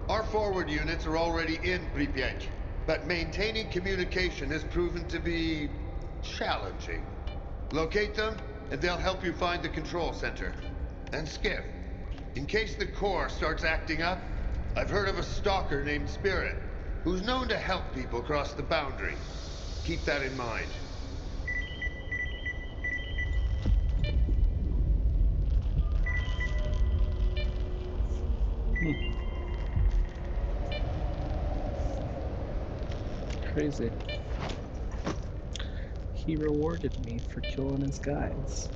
Our forward units are already in Pripyat, but maintaining communication has proven to be challenging. Locate them, and they'll help you find the control center. And Skiff, in case the Core starts acting up, I've heard of a stalker named Spirit, who's known to help people cross the boundary. Keep that in mind. Crazy. he rewarded me for killing his guys.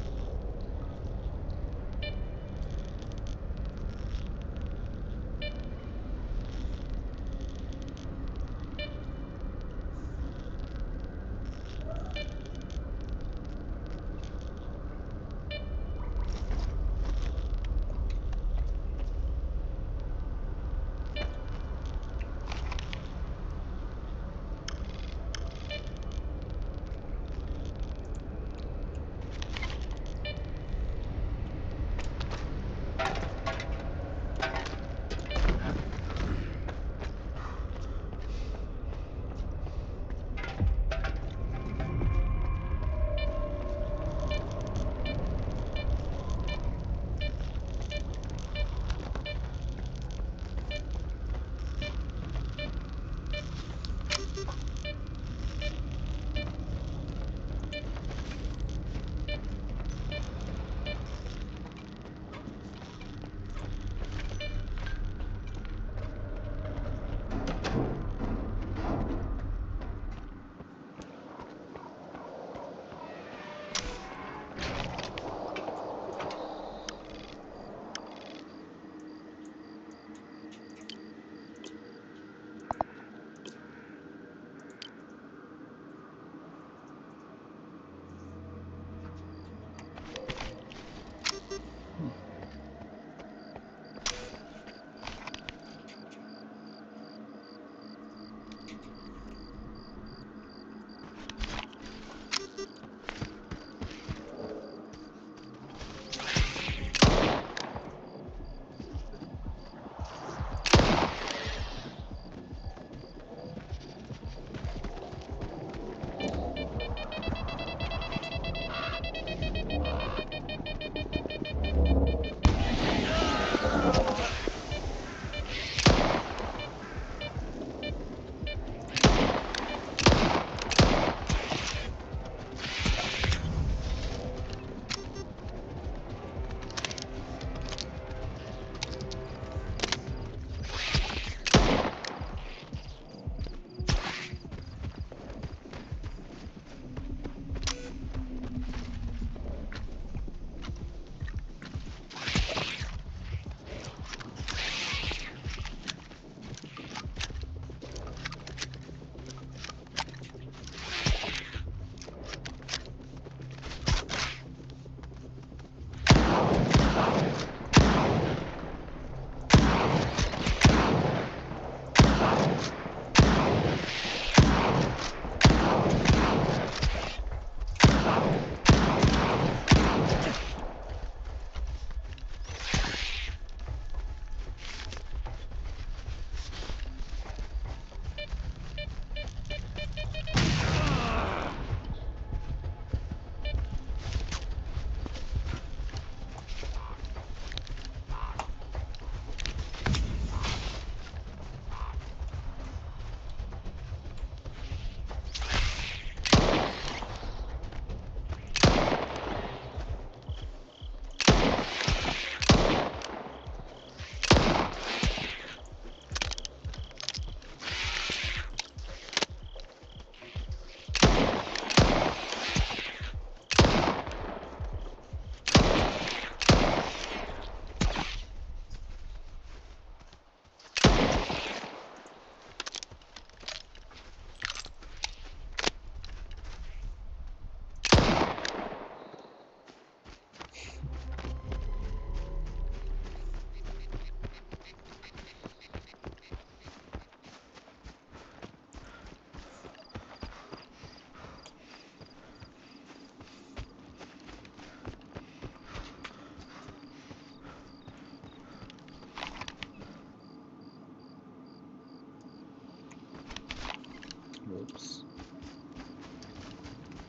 Whoops.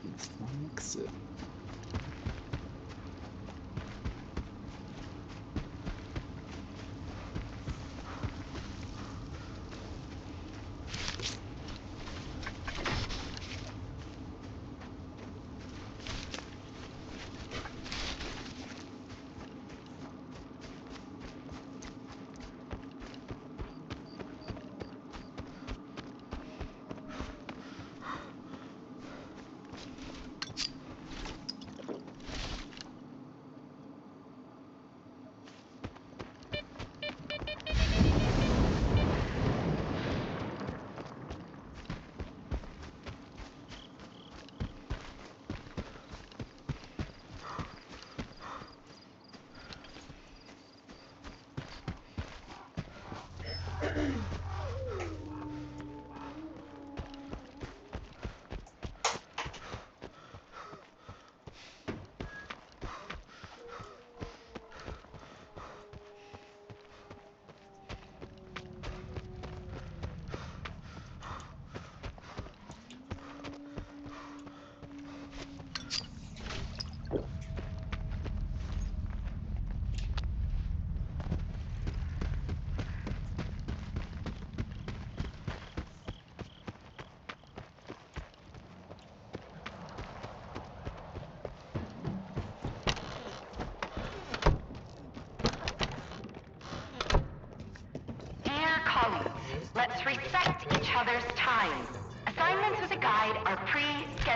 That's not an exit.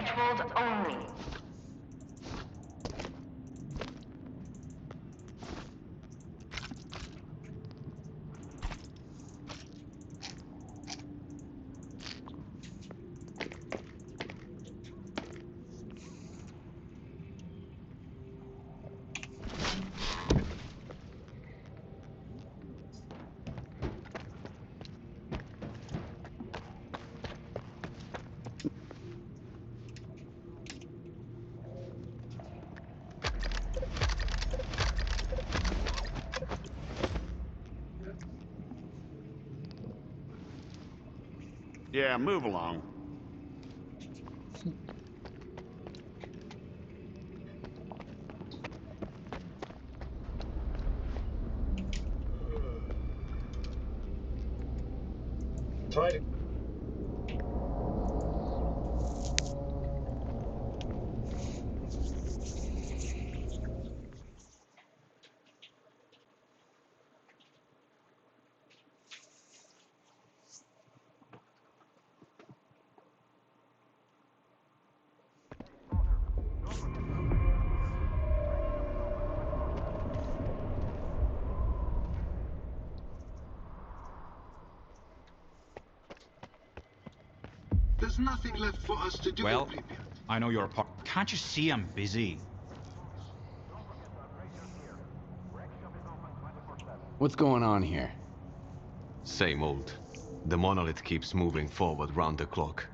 scheduled only. Yeah, move along. Try to. There's nothing left for us to do. Well, I know you're a part. Can't you see I'm busy? What's going on here? Same old. The monolith keeps moving forward round the clock.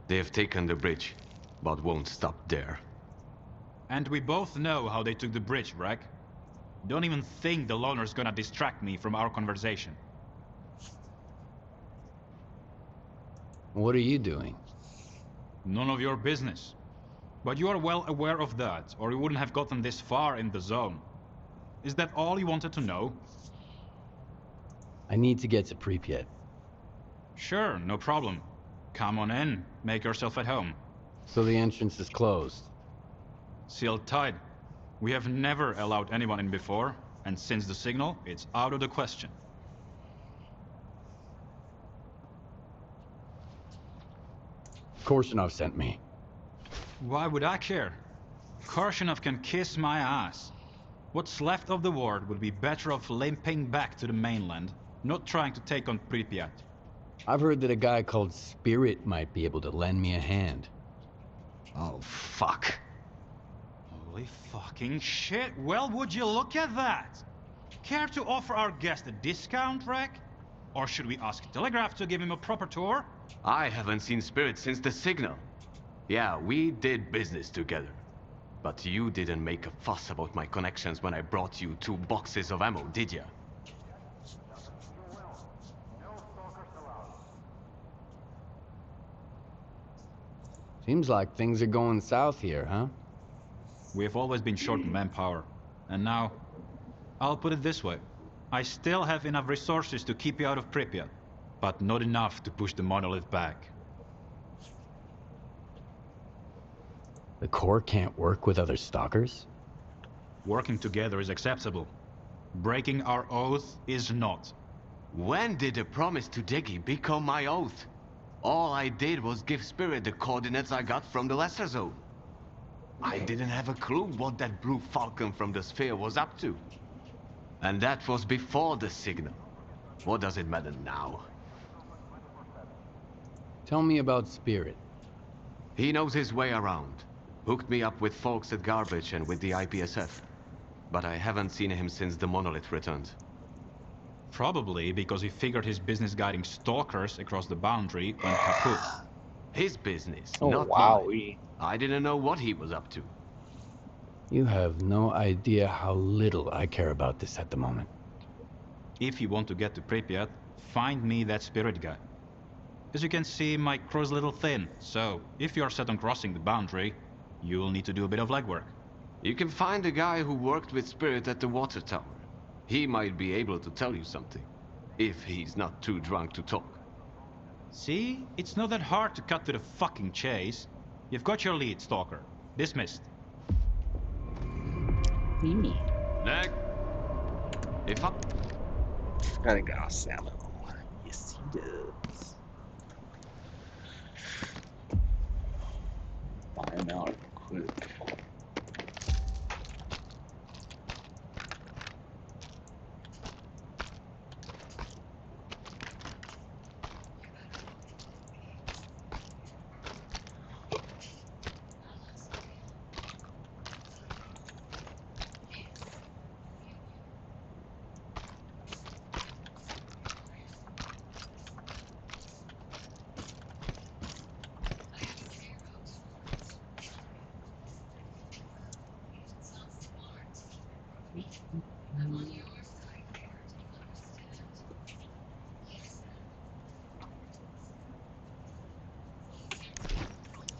They have taken the bridge, but won't stop there. And we both know how they took the bridge, Rek. Don't even think the loner's gonna distract me from our conversation. What are you doing? None of your business. But you are well aware of that, or you wouldn't have gotten this far in the zone. Is that all you wanted to know? I need to get to Pripyat. Sure, no problem. Come on in, make yourself at home. So the entrance is closed? Sealed tight. We have never allowed anyone in before, and since the signal, it's out of the question. Korshunov sent me. Why would I care? Korshunov can kiss my ass. What's left of the ward would be better off limping back to the mainland, not trying to take on Pripyat. I've heard that a guy called Spirit might be able to lend me a hand. Oh, fuck. Holy fucking shit, well would you look at that? Care to offer our guest a discount, Rek? Or should we ask Telegraph to give him a proper tour? I haven't seen Spirit since the signal. Yeah, we did business together. But you didn't make a fuss about my connections when I brought you 2 boxes of ammo, did ya? Seems like things are going south here, huh? We have always been short on manpower. And now, I'll put it this way. I still have enough resources to keep you out of Pripyat, but not enough to push the monolith back. The Corps can't work with other stalkers? Working together is acceptable. Breaking our oath is not. When did the promise to Diggy become my oath? All I did was give Spirit the coordinates I got from the Lesser Zone. I didn't have a clue what that blue falcon from the sphere was up to. And that was before the signal. What does it matter now? Tell me about Spirit. He knows his way around. Hooked me up with folks at Garbage and with the IPSF. But I haven't seen him since the monolith returned. Probably because he figured his business guiding stalkers across the boundary went kaput. His business, Oh, not wow. mine. I didn't know what he was up to. You have no idea how little I care about this at the moment. If you want to get to Pripyat, find me that Spirit guy. As you can see, my crow's a little thin, so if you're set on crossing the boundary, you'll need to do a bit of legwork. You can find a guy who worked with Spirit at the water tower. He might be able to tell you something, if he's not too drunk to talk. See? It's not that hard to cut to the fucking chase. You've got your lead, Stalker. Dismissed. Mimi. Nick? If I... Gotta get off Samo. Yes, he does. find out real quick.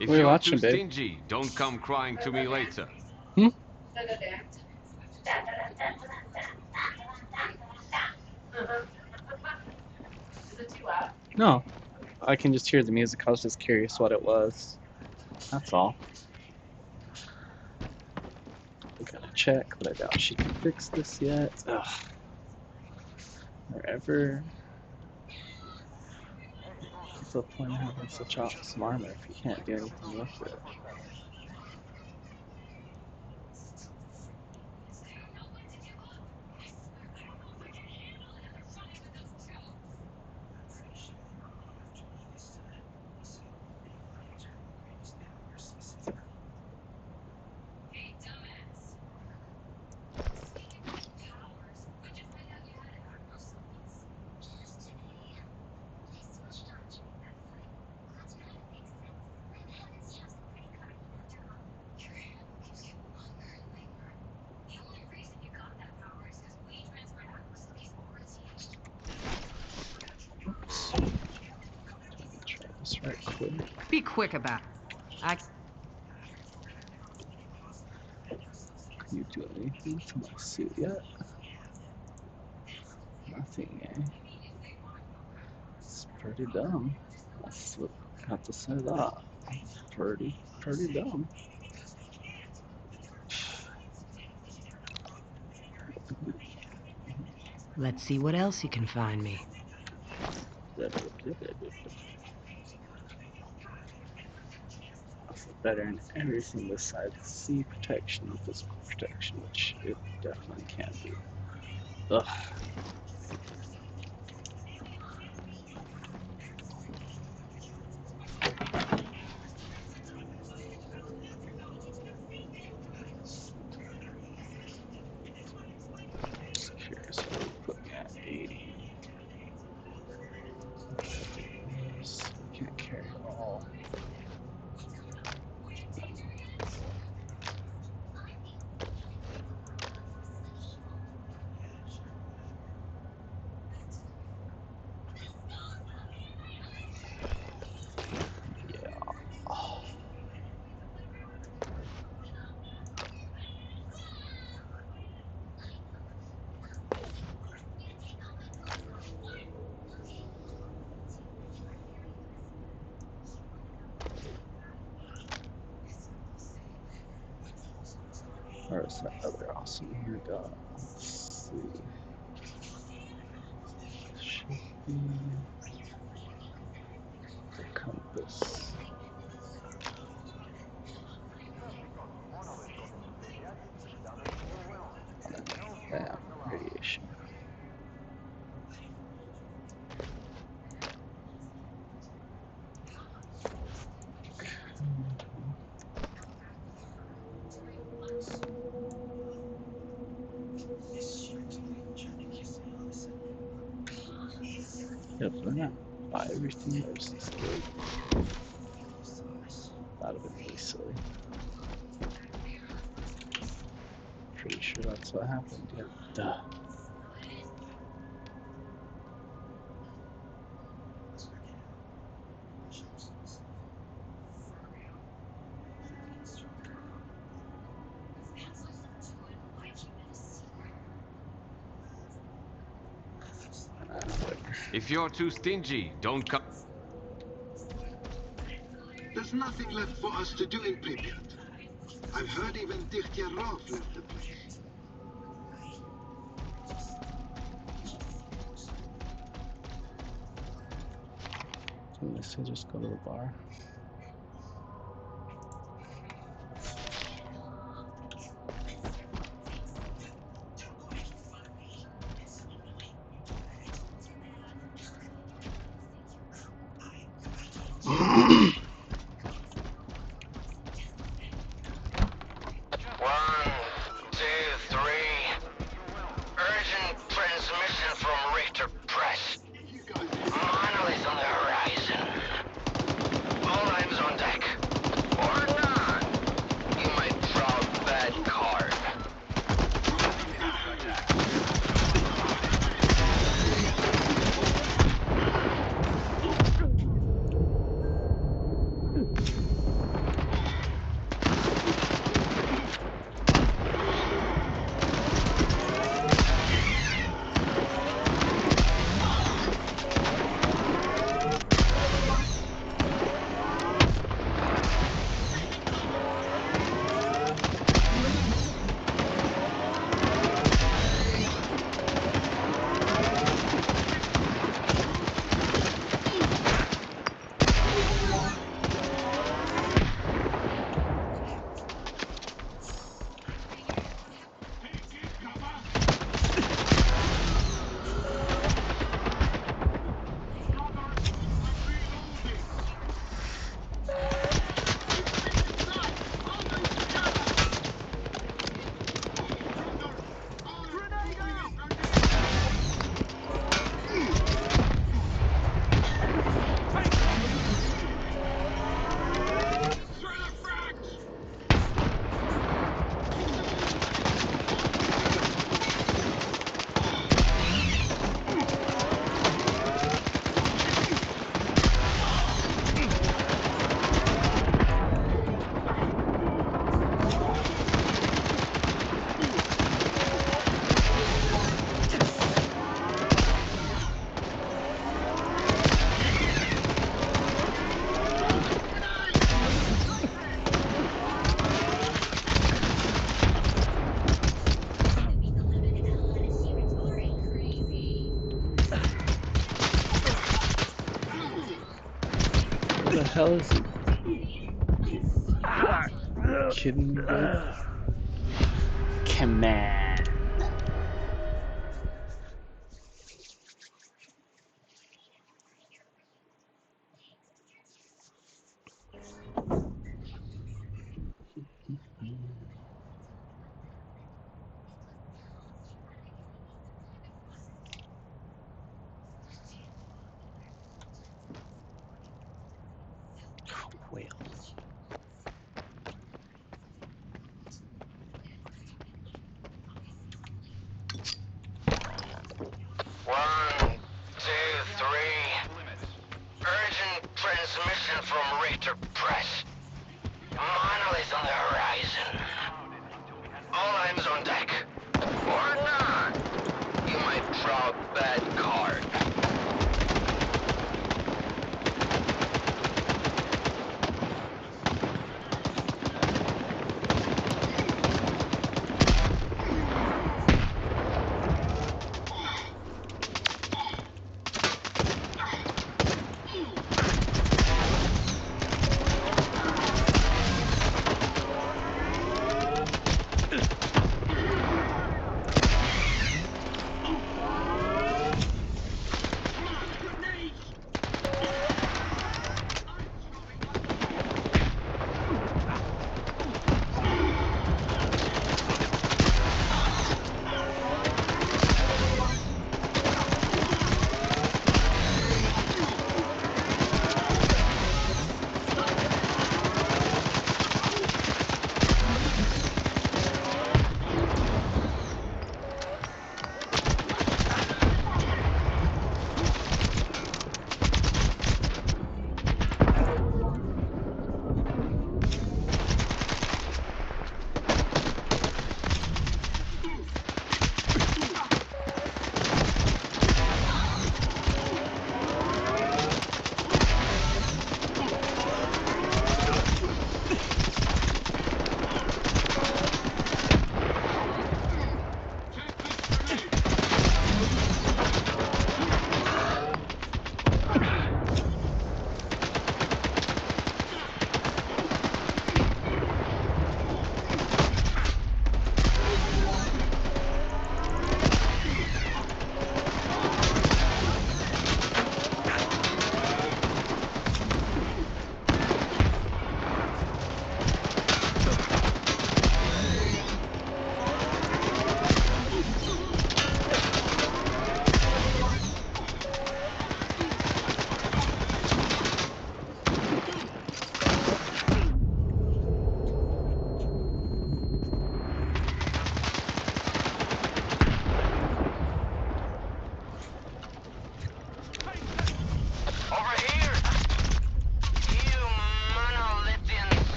If What are you you're watching, too babe? stingy, don't come crying to me later. Hmm? Is it too loud? No. I can just hear the music. I was just curious what it was. That's all. I gotta check, but I doubt she can fix this yet. Ugh. Wherever. What's the point of having such awesome armor if you can't do anything with it? Oops. Try this right quick. Be quick about it. Can you do anything to my suit yet? Nothing, eh? It's pretty dumb. That's what I have to say that. Pretty dumb. Let's see what else you can find me. Better in everything besides sea protection and physical protection, which it definitely can be. Ugh. Just curious what we put me at 80. We can't carry it all. Where's that other awesome here go? Let's see. Should be the compass. Bam, radiation. Yep, they're not buy everything, there's this good. That would have been really silly. Pretty sure that's what happened. Yep. Duh. If you're too stingy, don't come. There's nothing left for us to do in Pripyat. I've heard even S.T.A.L.K.E.R left the place. So they say just go to the bar. press. Monolith on the horizon. All hands on deck. Or not. You might draw a bad card. What the hell is he? Kidding me, dude? Come on. Whales. One, two, three. Urgent transmission from Richter Press. Monolith on the horizon. All hands on deck. Or not. You might draw a bad card.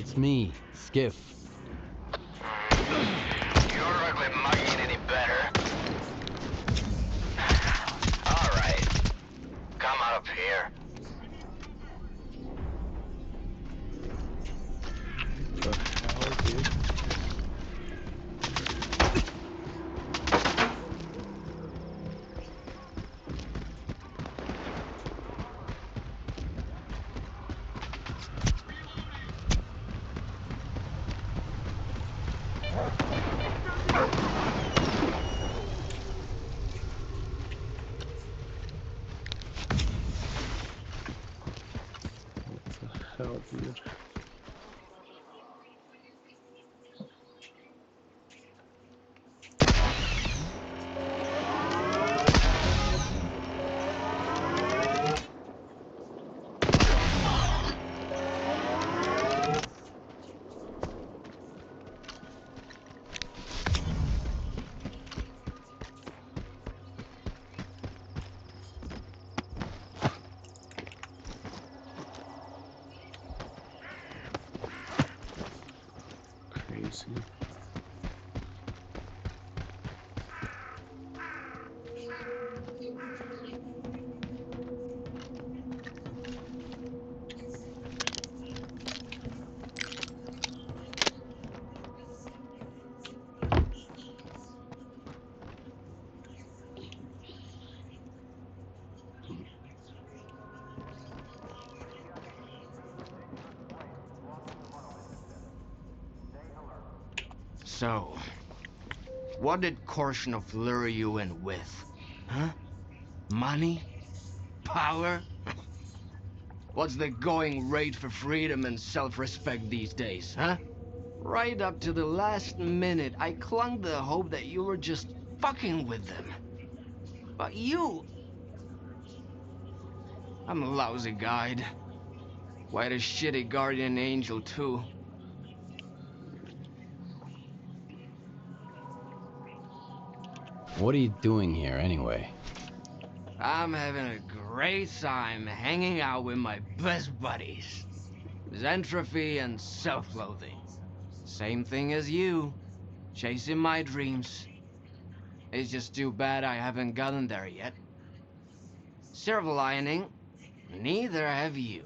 It's me, Skiff. Your ugly mug ain't any better. Alright. Come out up here. The hell, dude? Hell, dude. Crazy. So, what did Korshunov lure you in with? Huh? Money? Power? What's the going rate for freedom and self-respect these days, huh? Right up to the last minute, I clung to the hope that you were just fucking with them. But you... I'm a lousy guide. Quite a shitty guardian angel, too. What are you doing here, anyway? I'm having a great time hanging out with my best buddies. Xentropy and self-loathing. Same thing as you. Chasing my dreams. It's just too bad I haven't gotten there yet. Silver lining, neither have you.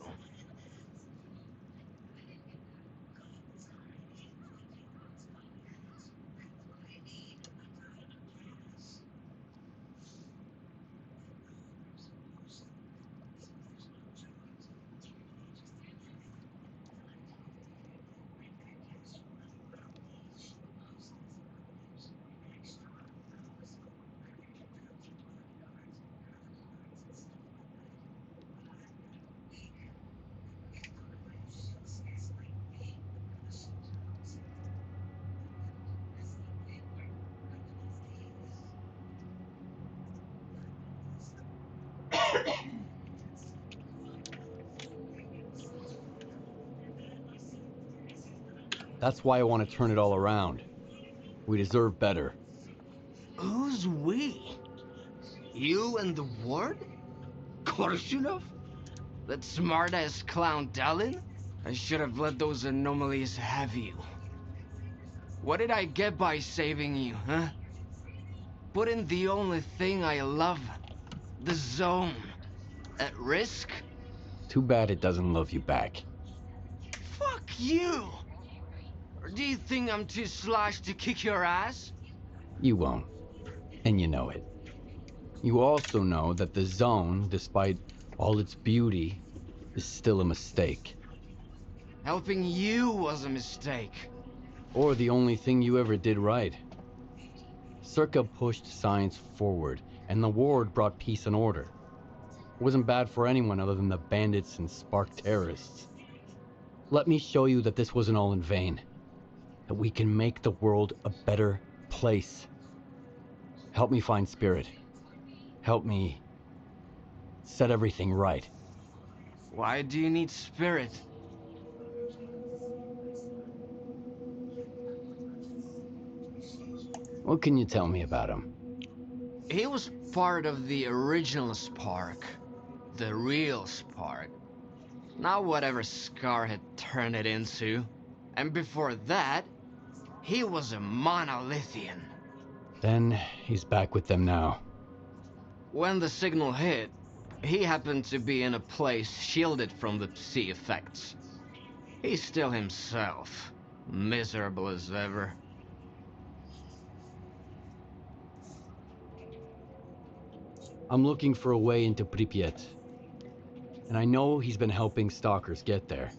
That's why I want to turn it all around. We deserve better. Who's we? You and the ward? Korshunov? That smart-ass clown Dalin? I should have let those anomalies have you. What did I get by saving you, huh? Putting the only thing I love, the zone, at risk? Too bad it doesn't love you back. Fuck you! Or do you think I'm too sloshed to kick your ass? You won't. And you know it. You also know that the zone, despite all its beauty, is still a mistake. Helping you was a mistake. Or the only thing you ever did right. S.T.A.L.K.E.R pushed science forward, and the ward brought peace and order. It wasn't bad for anyone other than the bandits and spark terrorists. Let me show you that this wasn't all in vain. That we can make the world a better place. Help me find Spirit. Help me set everything right. Why do you need Spirit? What can you tell me about him? He was part of the original Spark. The real Spark. Not whatever S.T.A.L.K.E.R had turned it into. And before that, he was a monolithian. Then he's back with them now. When the signal hit, he happened to be in a place shielded from the sea effects. He's still himself, miserable as ever. I'm looking for a way into Pripyat. And I know he's been helping stalkers get there.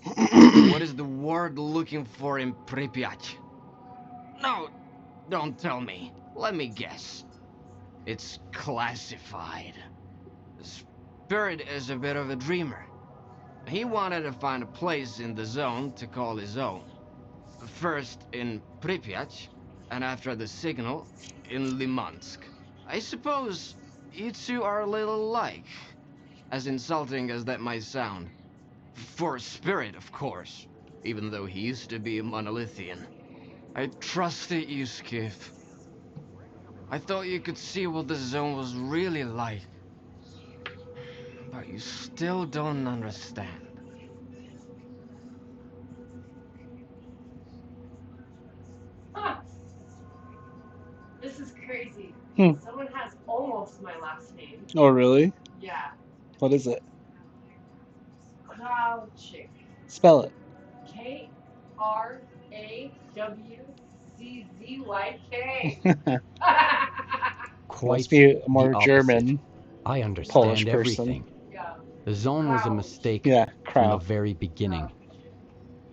What is the word looking for in Pripyat? No, don't tell me. Let me guess. It's classified. Spirit is a bit of a dreamer. He wanted to find a place in the zone to call his own. First in Pripyat, and after the signal, in Limansk. I suppose you two are a little alike, as insulting as that might sound. For Spirit, of course, even though he used to be a monolithian. I trusted you, Skiff. I thought you could see what the zone was really like. But you still don't understand. Ah, this is crazy. Hmm. Someone has almost my last name. Oh, really? Yeah. What is it? Krawczyk. Spell it. Krawczyk. Quite Must be a the more opposite. German, I understand Polish person. everything. Yeah. The zone was a mistake Yeah, from the Crow. very beginning.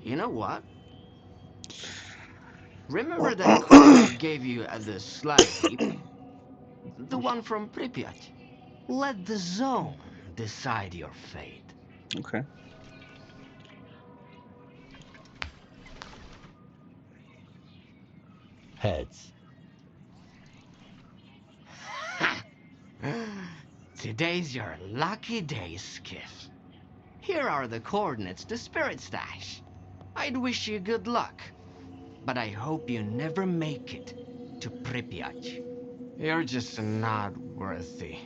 You know what? Remember that code I gave you at the slag heap? The one from Pripyat? Let the zone decide your fate. Okay. Heads. Today's your lucky day, Skiff. Here are the coordinates to Spirit Stash. I'd wish you good luck, but I hope you never make it to Pripyat. You're just not worthy.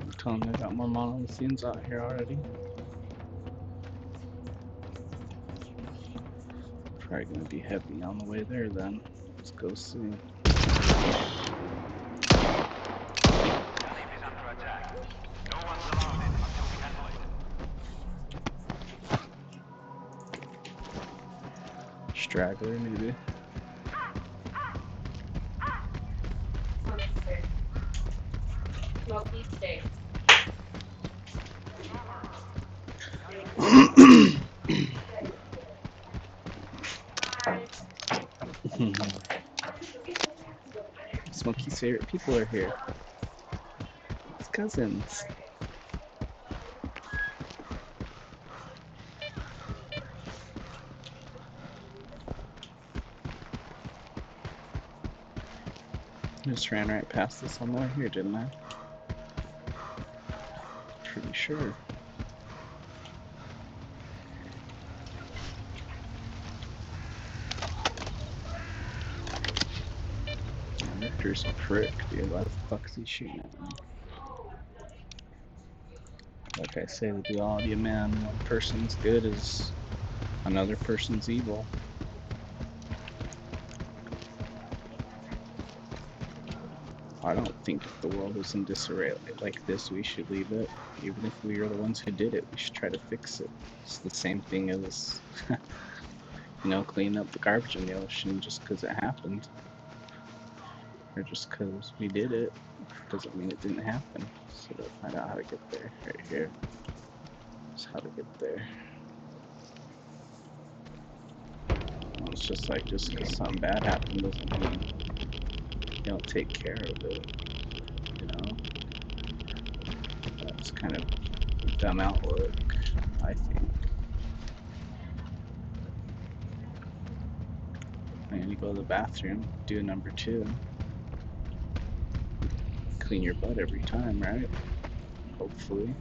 I'm telling you, I got more monolithians out here already. Probably gonna be heavy on the way there then. Let's go see. Straggler, maybe. Smoky steak. Smokey's favorite people are here. His cousins. I just ran right past this on the way here, didn't I? Pretty sure. Victor's a prick, dude. Why the fuck is he shooting at me? Like I say, the duality of man, one person's good is another person's evil. I don't think if the world was in disarray like this, we should leave it. Even if we are the ones who did it, we should try to fix it. It's the same thing as, you know, cleaning up the garbage in the ocean just because it happened. Or just because we did it, doesn't mean it didn't happen. So to find out how to get there, right here. Just how to get there. Well, it's just like, just because something bad happened doesn't mean you don't take care of it, you know? That's kind of dumb outlook, I think. and you go to the bathroom, do number 2. Clean your butt every time, right? Hopefully.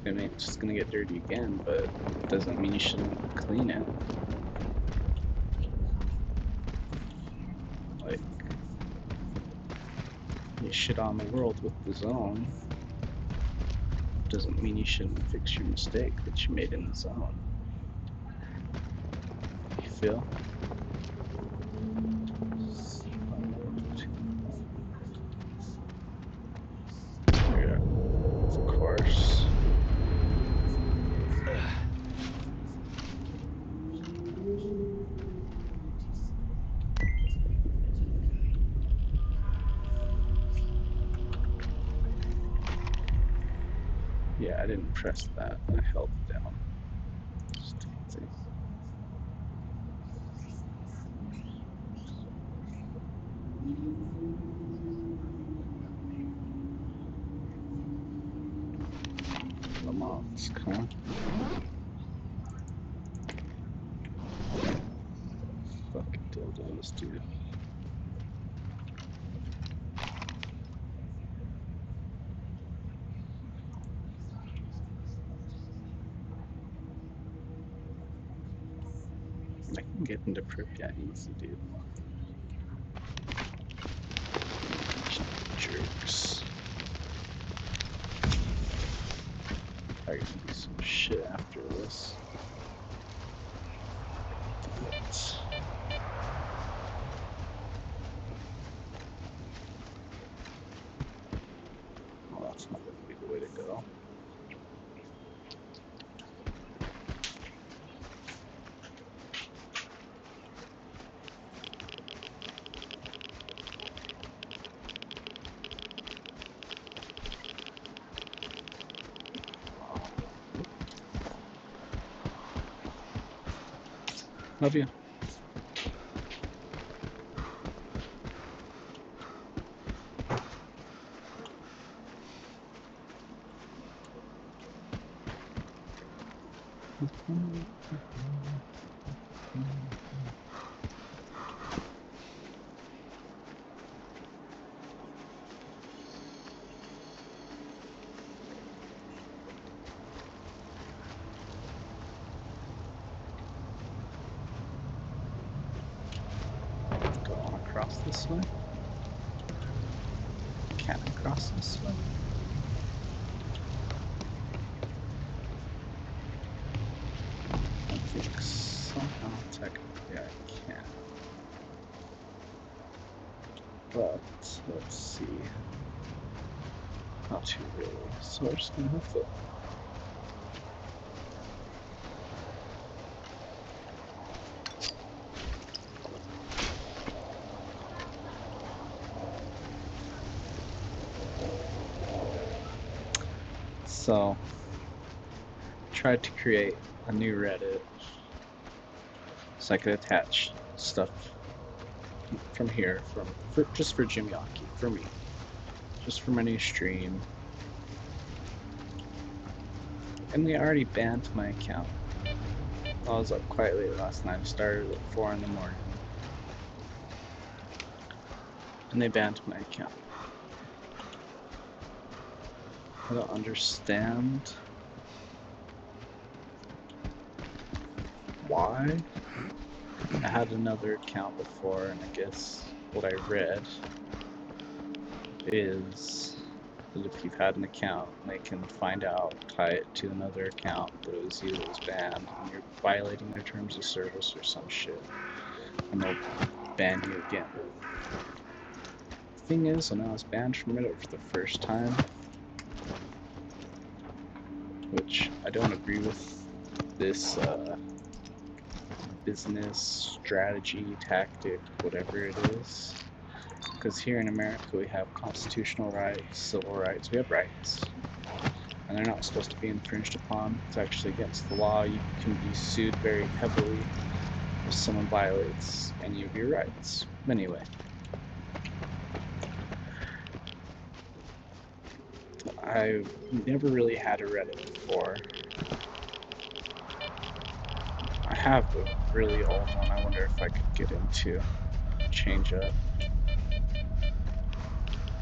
I mean, it's just gonna get dirty again, but it doesn't mean you shouldn't clean it. Like, you shit on the world with the zone. Doesn't mean you shouldn't fix your mistake that you made in the zone. You feel? Yeah, of course. Yeah, I didn't press that. I held it down. Stupid thing. Come on, let's come on. Fucking dildos, dude. I can get into Pripyat easy, dude. Jerks. I gotta do some shit after this. But well, that's not gonna be the way to go. Love you. Cross this way? Can I cross this way? I think somehow technically I can. But, let's see. Not too really, so we're just gonna hoof it. So, tried to create a new Reddit so I could attach stuff from here, just for Jim Yaki, for me, just for my new stream. And they already banned my account. I was up quite late last night. I started at 4 in the morning, and they banned my account. I don't understand why. I had another account before, and I guess what I read is that if you've had an account, they can find out, tie it to another account that was banned, and you're violating their terms of service or some shit, and they'll ban you again. The thing is, when I was banned from Reddit for the first time, which I don't agree with this business strategy, tactic, whatever it is, because here in America we have constitutional rights, civil rights, we have rights, and they're not supposed to be infringed upon. It's actually against the law. You can be sued very heavily if someone violates any of your rights. Anyway, I've never really had a Reddit before. I have a really old one. I wonder if I could get into change up.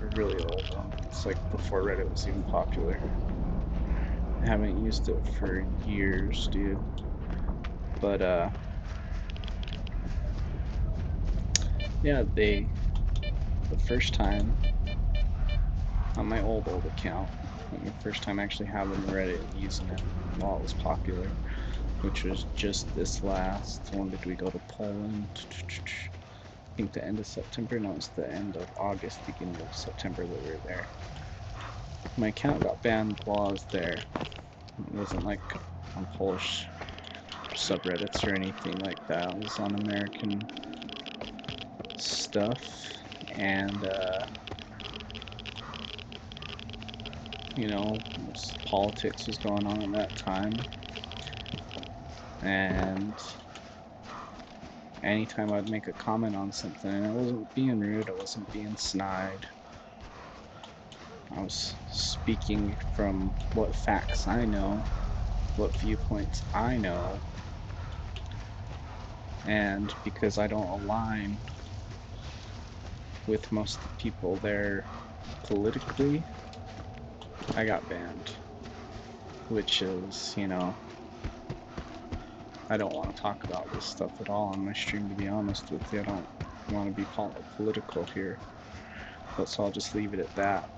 A really old one. It's like before Reddit was even popular. I haven't used it for years, dude. But yeah, the first time on my old account, the first time actually having Reddit and using it while it was popular, which was just this last, when did we go to Poland? I think the end of September, no, it was the end of August, beginning of September that we were there. My account got banned while I was there. It wasn't like on Polish subreddits or anything like that. It was on American stuff, and you know, politics was going on at that time, and anytime I'd make a comment on something, and I wasn't being rude, I wasn't being snide, I was speaking from what facts I know, what viewpoints I know, and because I don't align with most of the people there politically, I got banned, which is, you know, I don't want to talk about this stuff at all on my stream, to be honest with you. I don't want to be political here, but so I'll just leave it at that.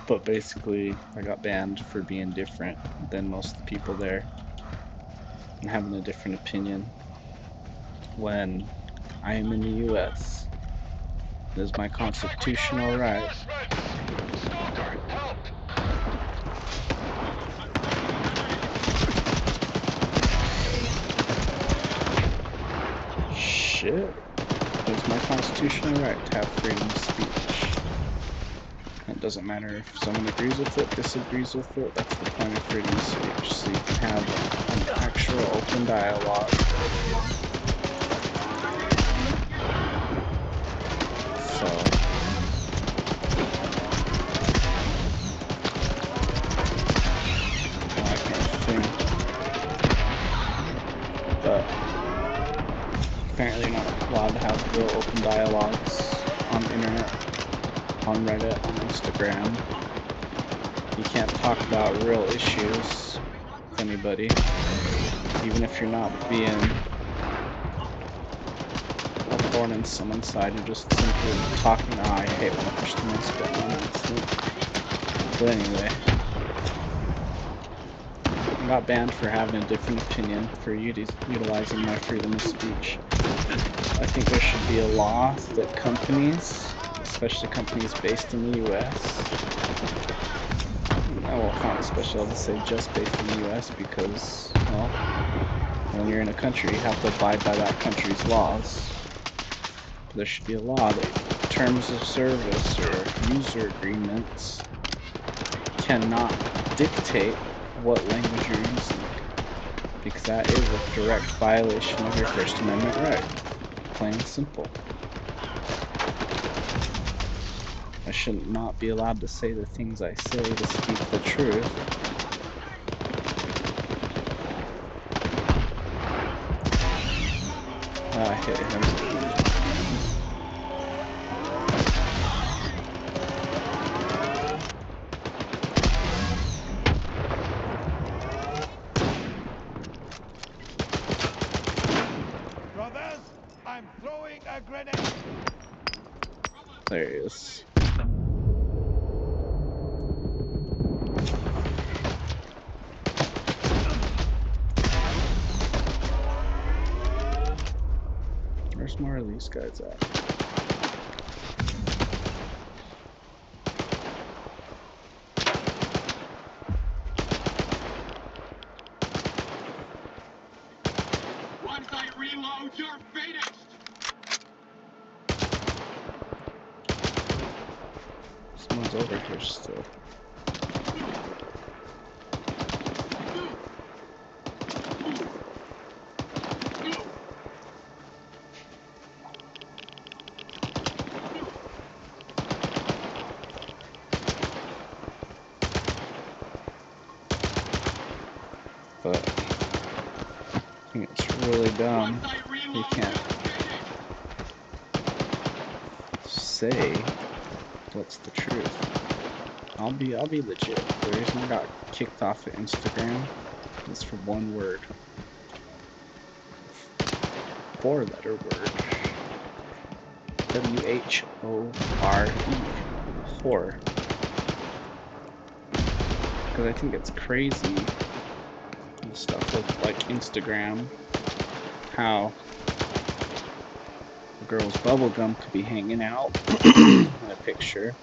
But basically, I got banned for being different than most of the people there and having a different opinion when I am in the US. It is my constitutional right. S.T.A.L.K.E.R, help! Shit. It's my constitutional right to have freedom of speech. It doesn't matter if someone agrees with it, disagrees with it, that's the point of freedom of speech. So you can have an actual open dialogue. So that kind of thing. But apparently you're not allowed to have real open dialogues on the internet, on Reddit, on Instagram. You can't talk about real issues with anybody, even if you're not being a thorn in someone's side. You're just simply talking. Oh, I hate when I push the mouse button on accident. But anyway, I got banned for having a different opinion, for utilizing my freedom of speech. I think there should be a law that companies, especially companies based in the US, well, not especially, I'll just say just based in the US, because, well, when you're in a country, you have to abide by that country's laws. But there should be a law that terms of service or user agreements cannot dictate what language you're using, because that is a direct violation of your First Amendment right. Plain and simple. I should not be allowed to say the things I say to speak the truth. I hit him. Brothers, I'm throwing a grenade. There he is. Where's more of these guys at? Once I reload, you're finished! Someone's over here still. But think it's really dumb. You can't say what's the truth. I'll be legit. The reason I got kicked off of Instagram is for one word. 4-letter word. W-H-O-R-E. Whore. Because I think it's crazy and stuff with like Instagram, how a girl's bubblegum could be hanging out in a picture.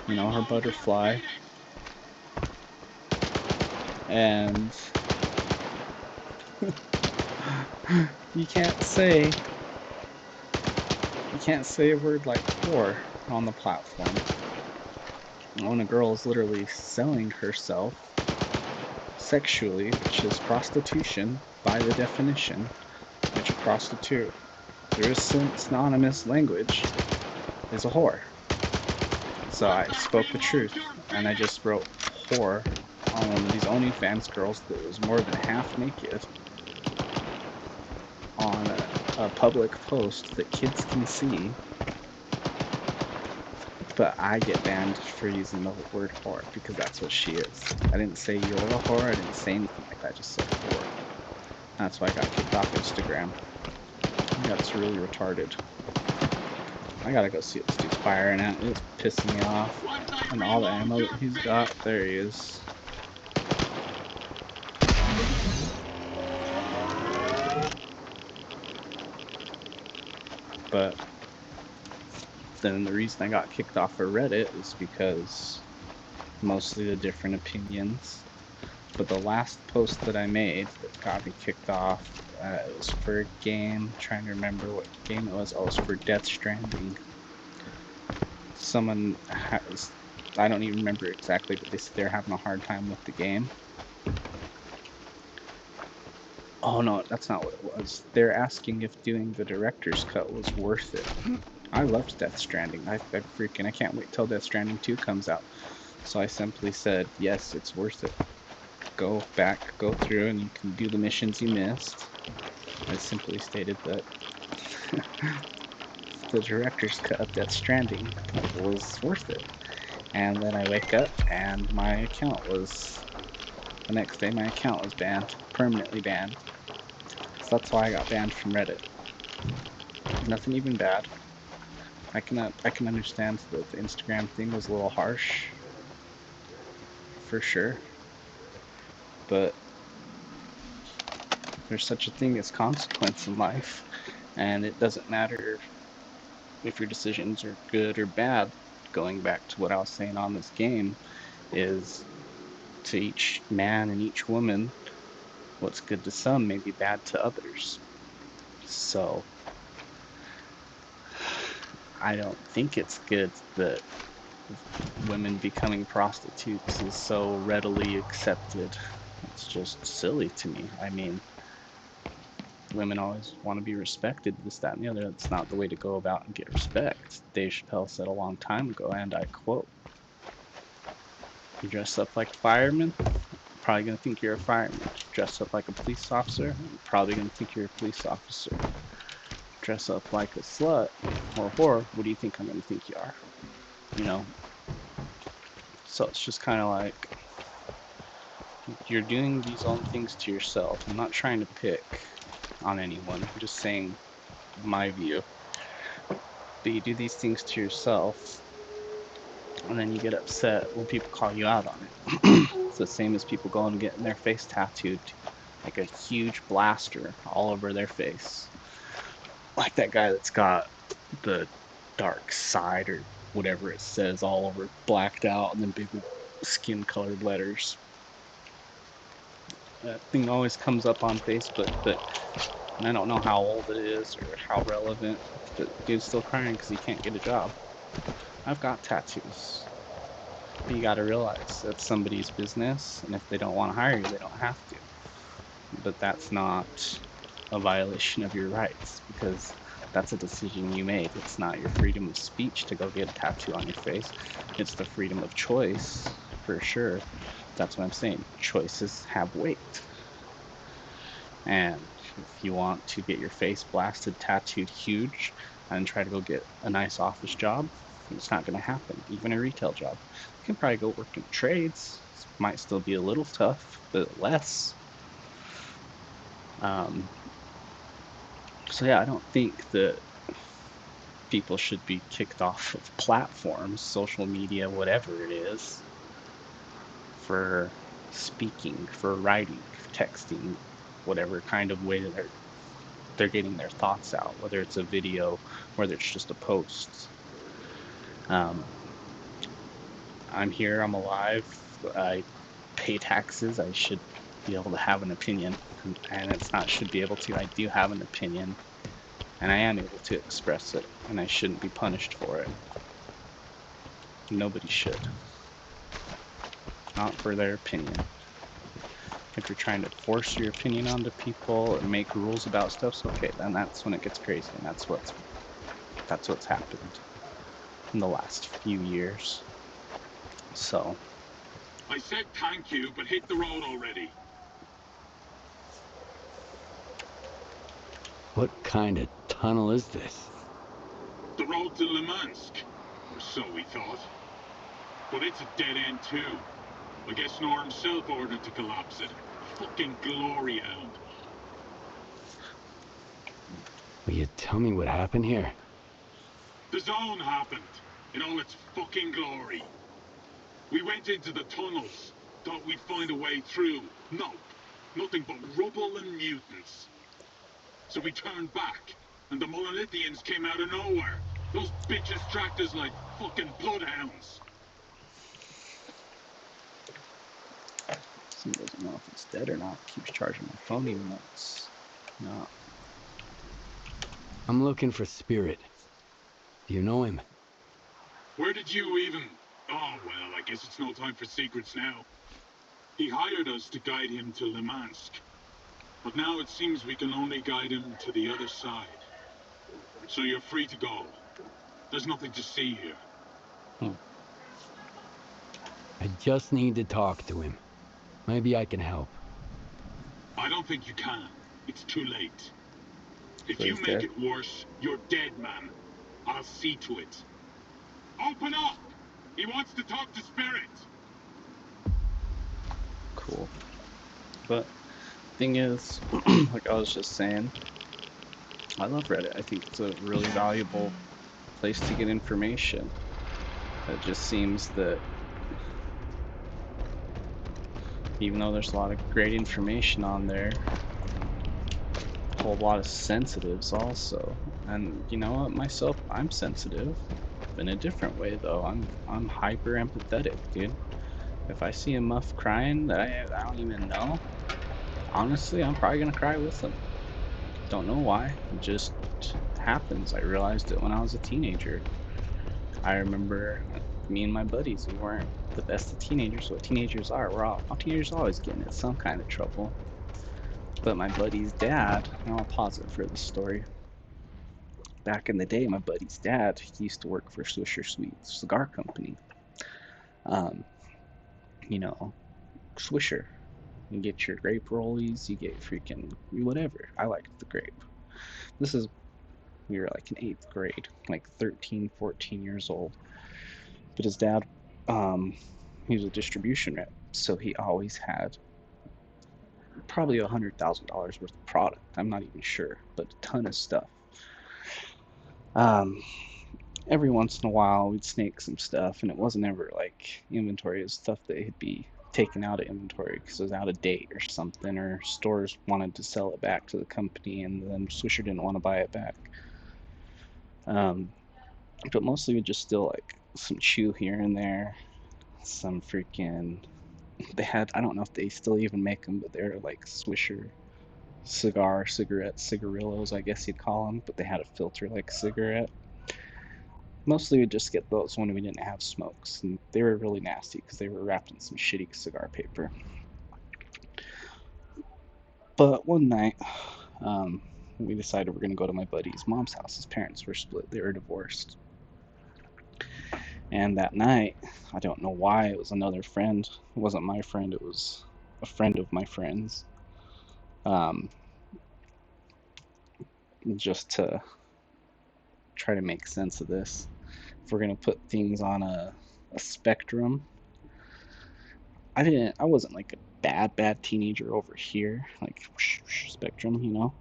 You know, her butterfly. And you can't say a word like whore on the platform. When a girl is literally selling herself sexually, which is prostitution by the definition, which a prostitute, there is synonymous language, is a whore. So I spoke the truth, and I just wrote whore on one of these OnlyFans girls that was more than half naked on a public post that kids can see. But I get banned for using the word whore because that's what she is. I didn't say you're a whore, I didn't say anything like that, I just said whore. That's why I got kicked off Instagram. That's really retarded. I gotta go see what this dude's firing at. It's pissing me off. And all the ammo that he's got, there he is. But then the reason I got kicked off of Reddit is because mostly the different opinions. But the last post that I made that got me kicked off, it was for a game. I'm trying to remember what game it was. Oh, it was for Death Stranding. Someone has, I don't even remember exactly, but they said they're having a hard time with the game. Oh no, that's not what it was. They're asking if doing the director's cut was worth it. I loved Death Stranding. I can't wait till Death Stranding 2 comes out. So I simply said, yes, it's worth it. Go back, go through, and you can do the missions you missed. I simply stated that the director's cut of Death Stranding was worth it. And then I wake up and my account was, the next day my account was banned, permanently banned. So that's why I got banned from Reddit. Nothing even bad. I can understand that the Instagram thing was a little harsh, for sure. But there's such a thing as consequence in life, and it doesn't matter if your decisions are good or bad. Going back to what I was saying on this game, is to each man and each woman, what's good to some may be bad to others. So I don't think it's good that women becoming prostitutes is so readily accepted. It's just silly to me. I mean, women always want to be respected, this, that, and the other. That's not the way to go about and get respect. Dave Chappelle said a long time ago, and I quote, you dress up like a fireman, probably going to think you're a fireman. Dress up like a police officer, probably going to think you're a police officer. Dress up like a slut or a whore, what do you think I'm going to think you are? You know? So it's just kind of like, you're doing these own things to yourself. I'm not trying to pick on anyone, I'm just saying my view. But you do these things to yourself, and then you get upset when people call you out on it. It's the same as people going and getting their face tattooed, like a huge blaster all over their face. Like that guy that's got the dark side or whatever it says all over blacked out and then big skin colored letters. That thing always comes up on Facebook, and I don't know how old it is or how relevant, but dude's still crying because he can't get a job. I've got tattoos. But you gotta realize that's somebody's business, and if they don't want to hire you, they don't have to. But that's not a violation of your rights, because that's a decision you made. It's not your freedom of speech to go get a tattoo on your face. It's the freedom of choice, for sure. That's what I'm saying. Choices have weight. And if you want to get your face blasted, tattooed huge, and try to go get a nice office job, it's not going to happen. Even a retail job. You can probably go work in trades. It might still be a little tough, but less. So yeah, I don't think that people should be kicked off of platforms, social media, whatever it is, for speaking, for writing, for texting, whatever kind of way that they're getting their thoughts out, whether it's a video, whether it's just a post. I'm here, I'm alive, I pay taxes, I should be able to have an opinion, and it's not should be able to, I do have an opinion, and I am able to express it, and I shouldn't be punished for it. Nobody should. Not for their opinion. If you're trying to force your opinion onto people or make rules about stuff, so okay, then that's when it gets crazy, and that's what's happened in the last few years. So I said thank you, but hit the road already. What kind of tunnel is this? The road to Limansk, or so we thought. But it's a dead end too. I guess S.T.A.L.K.E.R himself ordered to collapse it. Fucking glory hound. Will you tell me what happened here? The zone happened, in all its fucking glory. We went into the tunnels, thought we'd find a way through. Nope, nothing but rubble and mutants. So we turned back, and the monolithians came out of nowhere. Those bitches tracked us like fucking bloodhounds. he doesn't know if it's dead or not. Keeps charging my phone even though it's not. I'm looking for Spirit. Do you know him? Where did you even... Oh, well, I guess it's no time for secrets now. He hired us to guide him to Limansk. But now it seems we can only guide him to the other side. So you're free to go. There's nothing to see here. I just need to talk to him. Maybe I can help. I don't think you can. It's too late. If So you he's make dead? it worse, you're dead, man. I'll see to it. Open up! He wants to talk to Spirit! Cool. But thing is, like I was just saying, I love Reddit. I think it's a really valuable place to get information. It just seems that even though there's a lot of great information on there, a whole lot of sensitives also. And you know what, myself, I'm sensitive in a different way though. I'm hyper empathetic, dude. If I see a muff crying that I don't even know, honestly, I'm probably gonna cry with them. Don't know why, it just happens. I realized it when I was a teenager. I remember me and my buddies, we weren't the best of teenagers. What teenagers are, all teenagers are always getting in some kind of trouble. But my buddy's dad, and I'll pause it for the story. Back in the day, my buddy's dad, he used to work for Swisher Sweets cigar company. You know, Swisher. You get your grape rollies, you get freaking whatever. I liked the grape. We were like in 8th grade, like 13, 14 years old. But his dad, he was a distribution rep, so he always had probably $100,000 worth of product. I'm not even sure, but a ton of stuff. Every once in a while, we'd snake some stuff, and it wasn't ever like inventory. It was stuff that had be taken out of inventory because it was out of date or something, or stores wanted to sell it back to the company, and then Swisher didn't want to buy it back. But mostly we just steal like some chew here and there, some freaking. They had, I don't know if they still even make them, but they're like Swisher cigarillos, I guess you'd call them, but they had a filter like cigarette. Mostly we'd just get those when we didn't have smokes, and they were really nasty because they were wrapped in some shitty cigar paper. But one night, we decided we're going to go to my buddy's mom's house. His parents were split, they were divorced. And that night, I don't know why, it was another friend. It wasn't my friend, it was a friend of my friend's. just to try to make sense of this. If we're gonna put things on a spectrum, I wasn't like a bad teenager over here, like spectrum, you know.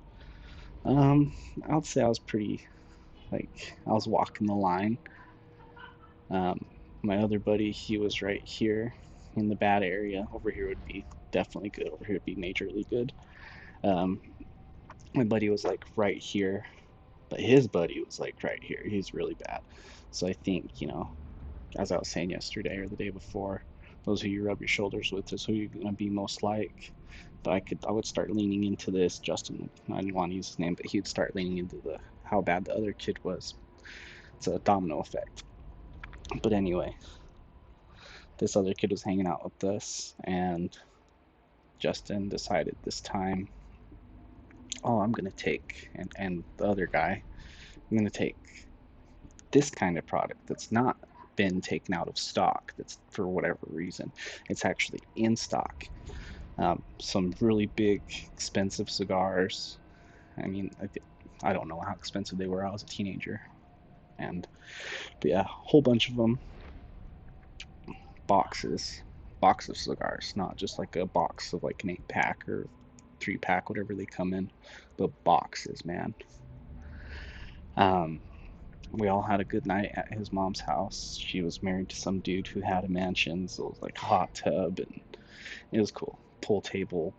I would say I was pretty, like, I was walking the line. My other buddy, he was right here in the bad area. Over here would be definitely good. Over here would be majorly good. Um, my buddy was like right here, but his buddy was like right here. He's really bad. So I think, you know, as I was saying yesterday or the day before, those who you rub your shoulders with is who you're gonna be most like. But I would start leaning into this. Justin, I didn't want to use his name, but he'd start leaning into the how bad the other kid was. It's a domino effect. But anyway, this other kid was hanging out with us, and Justin decided this time, oh, I'm gonna take, and the other guy, I'm gonna take this kind of product that's not been taken out of stock, that's for whatever reason it's actually in stock. Some really big expensive cigars. I mean, I don't know how expensive they were. I was a teenager, but yeah, a whole bunch of them. Box of cigars, not just like a box of like an 8-pack or 3-pack, whatever they come in, but boxes, man. We all had a good night at his mom's house. She was married to some dude who had a mansion, so it was like a hot tub, and it was cool. Pool table,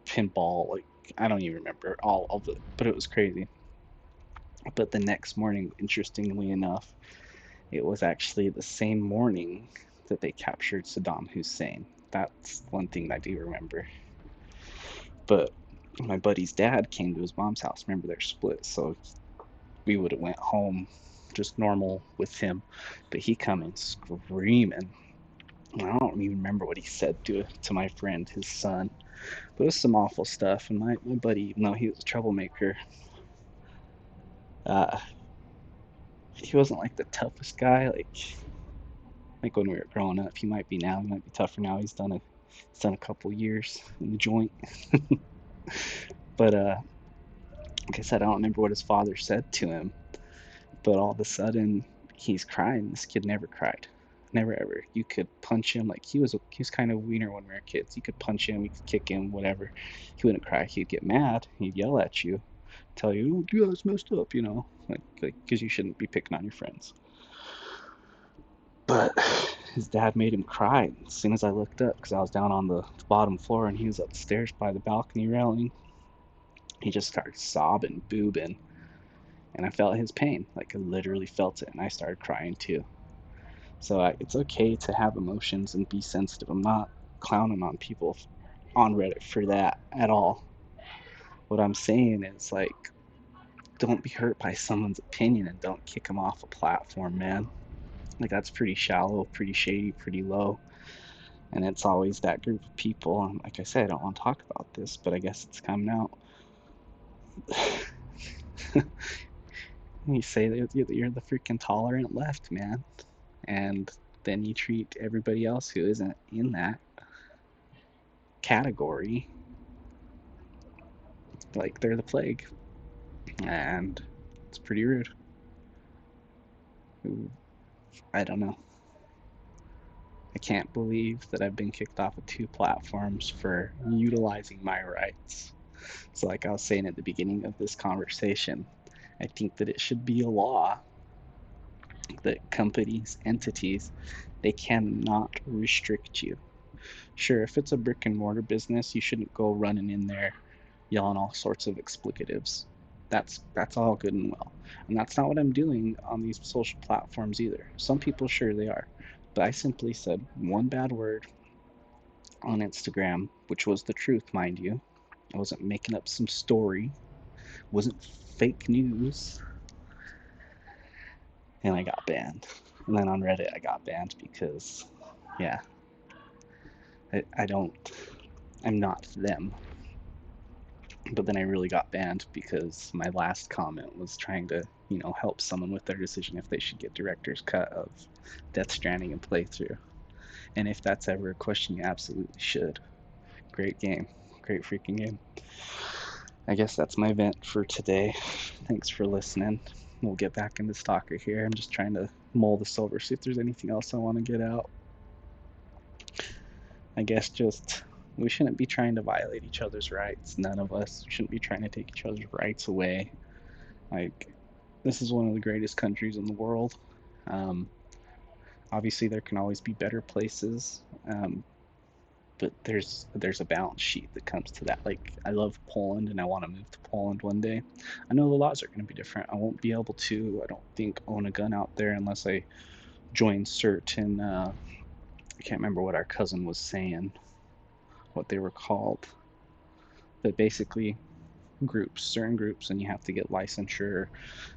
pinball, like, I don't even remember all of it, but it was crazy. But the next morning, interestingly enough, it was actually the same morning that they captured Saddam Hussein. That's one thing I do remember. But my buddy's dad came to his mom's house. Remember, they're split, so we would have went home just normal with him, but he come in screaming. I don't even remember what he said to my friend, his son, but it was some awful stuff. And my buddy, even though he was a troublemaker, he wasn't like the toughest guy. Like when we were growing up, he might be now. He might be tougher now. He's done a couple years in the joint. But like I said, I don't remember what his father said to him. But all of a sudden, he's crying. This kid never cried. Never ever. You could punch him. Like, he was kind of wiener when we were kids. You could punch him, you could kick him, whatever. He wouldn't cry. He'd get mad. He'd yell at you, tell you, "Oh, yeah, it's messed up," you know, like because you shouldn't be picking on your friends. But his dad made him cry as soon as I looked up, because I was down on the bottom floor and he was upstairs by the balcony railing. He just started sobbing, boobing, and I felt his pain. Like, I literally felt it, and I started crying too. So it's okay to have emotions and be sensitive. I'm not clowning on people on Reddit for that at all. What I'm saying is, like, don't be hurt by someone's opinion and don't kick them off a platform, man. Like, that's pretty shallow, pretty shady, pretty low. And it's always that group of people. And like I said, I don't want to talk about this, but I guess it's coming out. You say that you're the freaking tolerant left, man. And then you treat everybody else who isn't in that category like they're the plague. And it's pretty rude. I don't know. I can't believe that I've been kicked off of 2 platforms for utilizing my rights. So like I was saying at the beginning of this conversation, I think that it should be a law that companies, entities, they cannot restrict you. Sure, if it's a brick and mortar business, you shouldn't go running in there yelling all sorts of explicatives. That's all good and well. And that's not what I'm doing on these social platforms either. Some people, sure, they are. But I simply said one bad word on Instagram, which was the truth, mind you. I wasn't making up some story. It wasn't fake news. And I got banned. And then on Reddit, I got banned because, yeah, I'm not them. But then I really got banned because my last comment was trying to, help someone with their decision if they should get director's cut of Death Stranding and playthrough. And if that's ever a question, you absolutely should. Great game. Great freaking game. I guess that's my vent for today. Thanks for listening. We'll get back into Stalker here. I'm just trying to mull this over, see if there's anything else I want to get out. I guess just we shouldn't be trying to violate each other's rights. None of us shouldn't be trying to take each other's rights away. Like, this is one of the greatest countries in the world. Obviously, there can always be better places, but there's a balance sheet that comes to that. Like, I love Poland, and I want to move to Poland one day. I know the laws are going to be different. I won't be able to, I don't think, own a gun out there unless I join certain, I can't remember what our cousin was saying, what they were called, but basically groups, certain groups, and you have to get licensure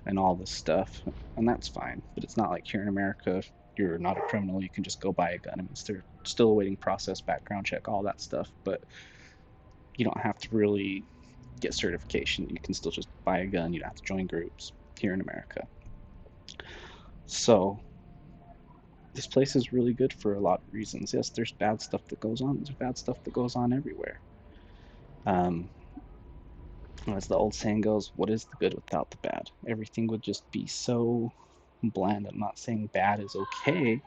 and all this stuff, and that's fine. But it's not like here in America, if you're not a criminal, you can just go buy a gun. I mean, it's still a waiting process, background check, all that stuff, but you don't have to really get certification. You can still just buy a gun. You don't have to join groups here in America. So this place is really good for a lot of reasons. Yes, there's bad stuff that goes on. There's bad stuff that goes on everywhere. As the old saying goes, what is the good without the bad? Everything would just be so bland. I'm not saying bad is okay.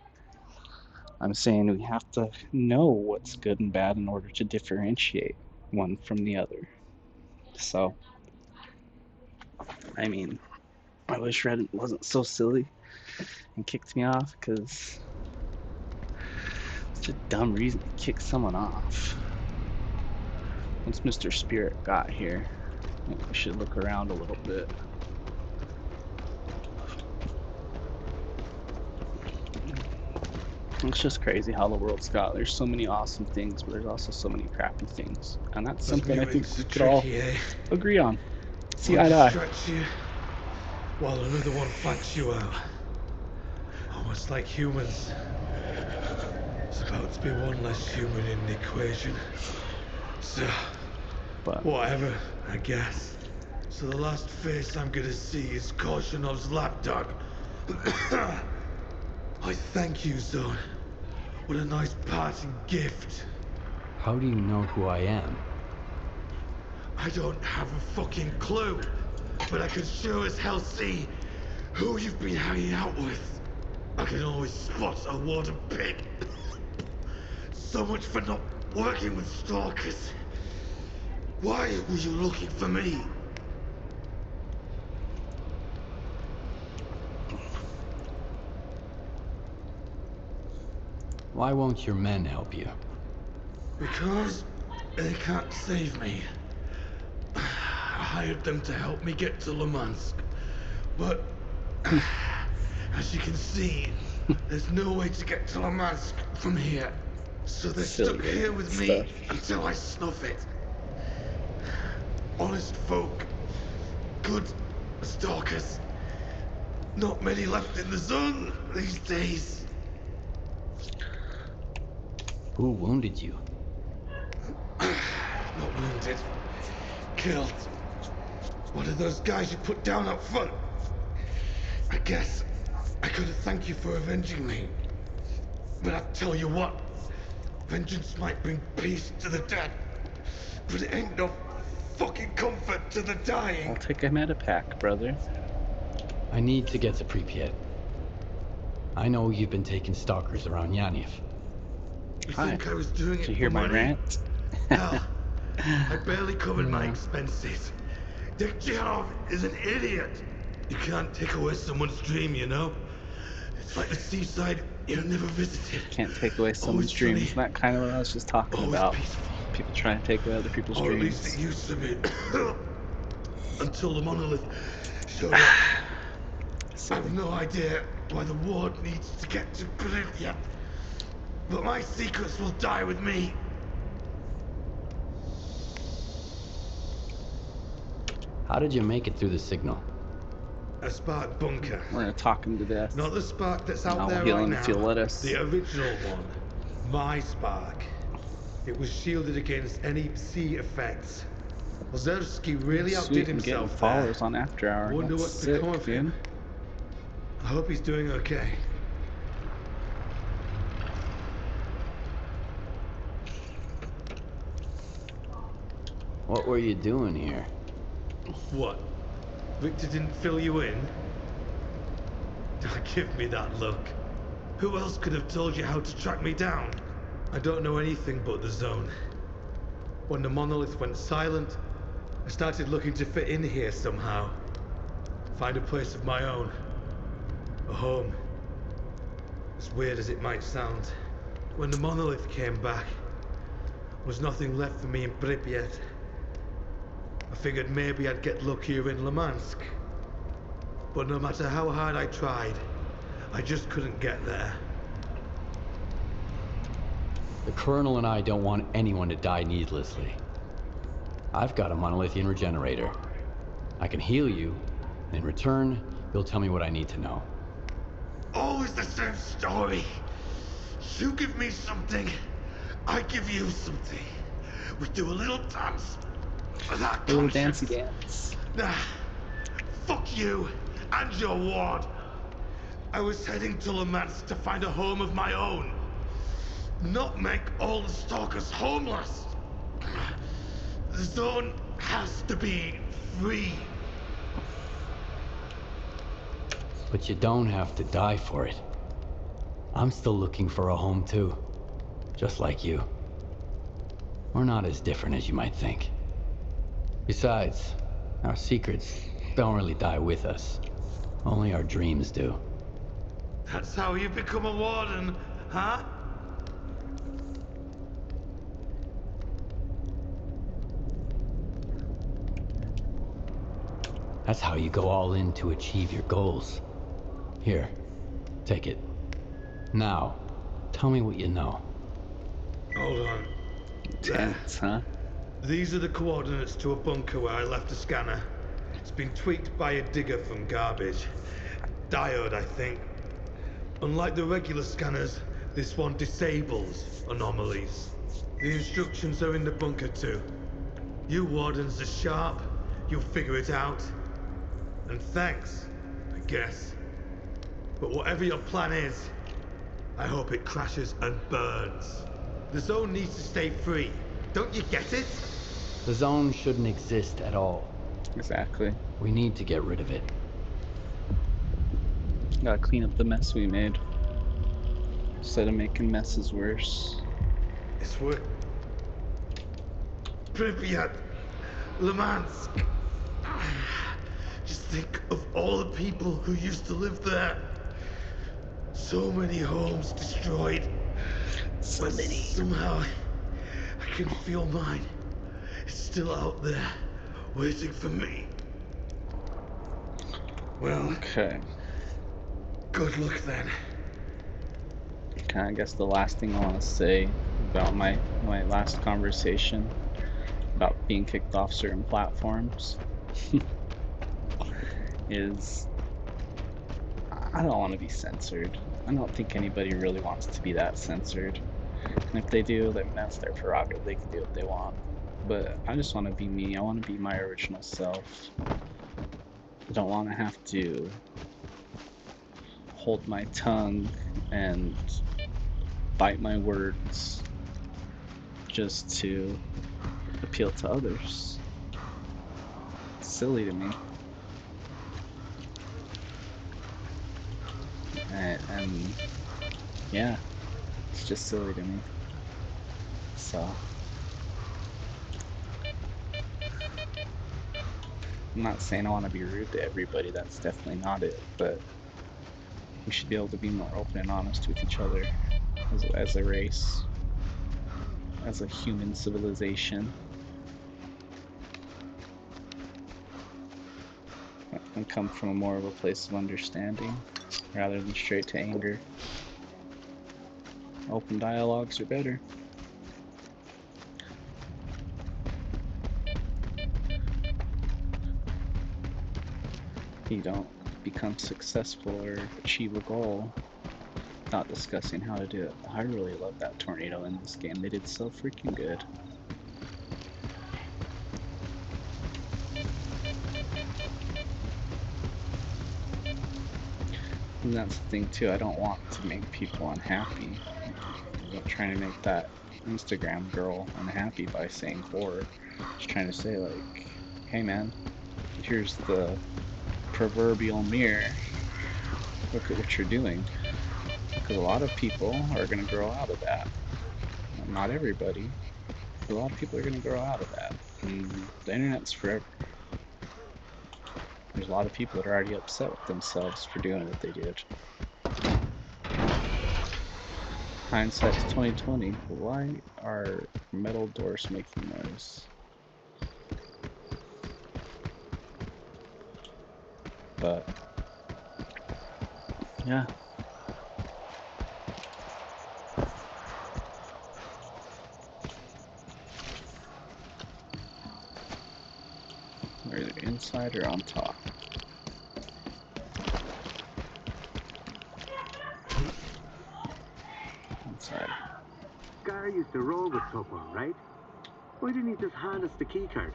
I'm saying we have to know what's good and bad in order to differentiate one from the other. So, I mean, I wish Reddit wasn't so silly and kicked me off, because it's a dumb reason to kick someone off. Once Mr. Spirit got here, maybe we should look around a little bit. It's just crazy how the world's got. There's so many awesome things, but there's also so many crappy things. And that's something I think we could all agree on. See eye to eye. Stretch you, while another one flanks you out. Almost like humans. It's about to be one less human in the equation. So, whatever, I guess. So the last face I'm gonna see is Korshunov's lapdog. I thank you, Zone. What a nice parting gift. How do you know who I am? I don't have a fucking clue, but I can sure as hell see who you've been hanging out with. I can always spot a water pig. So much for not working with stalkers. Why were you looking for me? Why won't your men help you? Because they can't save me. I hired them to help me get to Limansk. But, as you can see, there's no way to get to Limansk from here. So they're stuck here with me until I snuff it. Honest folk. Good stalkers. Not many left in the zone these days. Who wounded you? Not wounded. Killed. One of those guys you put down up front. I guess I could have thanked you for avenging me. But I tell you what, vengeance might bring peace to the dead, but it ain't no fucking comfort to the dying. I'll take a medipack, brother. I need to get to Pripyat. I know you've been taking stalkers around Yanev. You think I was doing it Did you hear my rant? Hell, I barely covered my expenses. Dikcharov is an idiot. You can't take away someone's dream, you know? It's like the seaside you never visited. Can't take away someone's dreams. Isn't that kind of what I was just talking about? People trying to take away other people's Or dreams. at least it used to be. Until the monolith showed up. I have no idea why the ward needs to get to Pripyat. But my secrets will die with me. How did you make it through the signal? A spark bunker. We're gonna talk him to death. Not the spark that's out I'll there heal right him now. if you'll let us. The original one. My spark. It was shielded against any sea effects. Ozerski really outdid himself there. Followers on After Hour. Wonder what's become of him. I hope he's doing okay. What were you doing here? What? Victor didn't fill you in? Don't give me that look. Who else could have told you how to track me down? I don't know anything but the zone. When the monolith went silent, I started looking to fit in here somehow. Find a place of my own. A home. As weird as it might sound. When the monolith came back, there was nothing left for me in Pripyat. I figured maybe I'd get luckier in Limansk. But no matter how hard I tried, I just couldn't get there. The Colonel and I don't want anyone to die needlessly. I've got a monolithian regenerator. I can heal you, and in return, you'll tell me what I need to know. Always the same story. You give me something, I give you something. We do a little dance. That Little conscience. dancey dance. Nah, fuck you and your ward. I was heading to Limansk to find a home of my own. Not make all the stalkers homeless. The zone has to be free. But you don't have to die for it. I'm still looking for a home too. Just like you. We're not as different as you might think. Besides, our secrets don't really die with us. Only our dreams do. That's how you become a warden, huh? That's how you go all in to achieve your goals. Here, take it. Now, tell me what you know. Hold on. Tense, huh? These are the coordinates to a bunker where I left a scanner. It's been tweaked by a digger from garbage. Diode, I think. Unlike the regular scanners, this one disables anomalies. The instructions are in the bunker too. You wardens are sharp. You'll figure it out. And thanks, I guess. But whatever your plan is, I hope it crashes and burns. The zone needs to stay free. Don't you get it? The zone shouldn't exist at all. Exactly. We need to get rid of it. Gotta clean up the mess we made. Instead of making messes worse. It's work. Pripyat, Limansk. Just think of all the people who used to live there. So many homes destroyed. So but many. Somehow, I can feel mine. It's still out there, waiting for me. Well, okay. Good luck then. Okay, I guess the last thing I want to say about my last conversation about being kicked off certain platforms is I don't want to be censored. I don't think anybody really wants to be that censored. And if they do, then that's their prerogative. They can do what they want. But I just want to be me. I want to be my original self. I don't want to have to hold my tongue and bite my words just to appeal to others. It's silly to me. And yeah, it's just silly to me. So I'm not saying I want to be rude to everybody, that's definitely not it, but we should be able to be more open and honest with each other as a race, as a human civilization, and come from more of a place of understanding rather than straight to anger. Open dialogues are better. You don't become successful or achieve a goal without discussing how to do it. I really love that tornado in this game. They did so freaking good. And that's the thing too, I don't want to make people unhappy. I'm not trying to make that Instagram girl unhappy by saying horror. Just trying to say like, hey man, here's the proverbial mirror. Look at what you're doing. Because a lot of people are going to grow out of that. Not everybody, but a lot of people are going to grow out of that. And the internet's forever. There's a lot of people that are already upset with themselves for doing what they did. Hindsight's 2020. Why are metal doors making noise? But yeah. They're either inside or on top. Inside. S.T.A.L.K.E.R used to roll with Topol, right? Why didn't he just hand us the key card?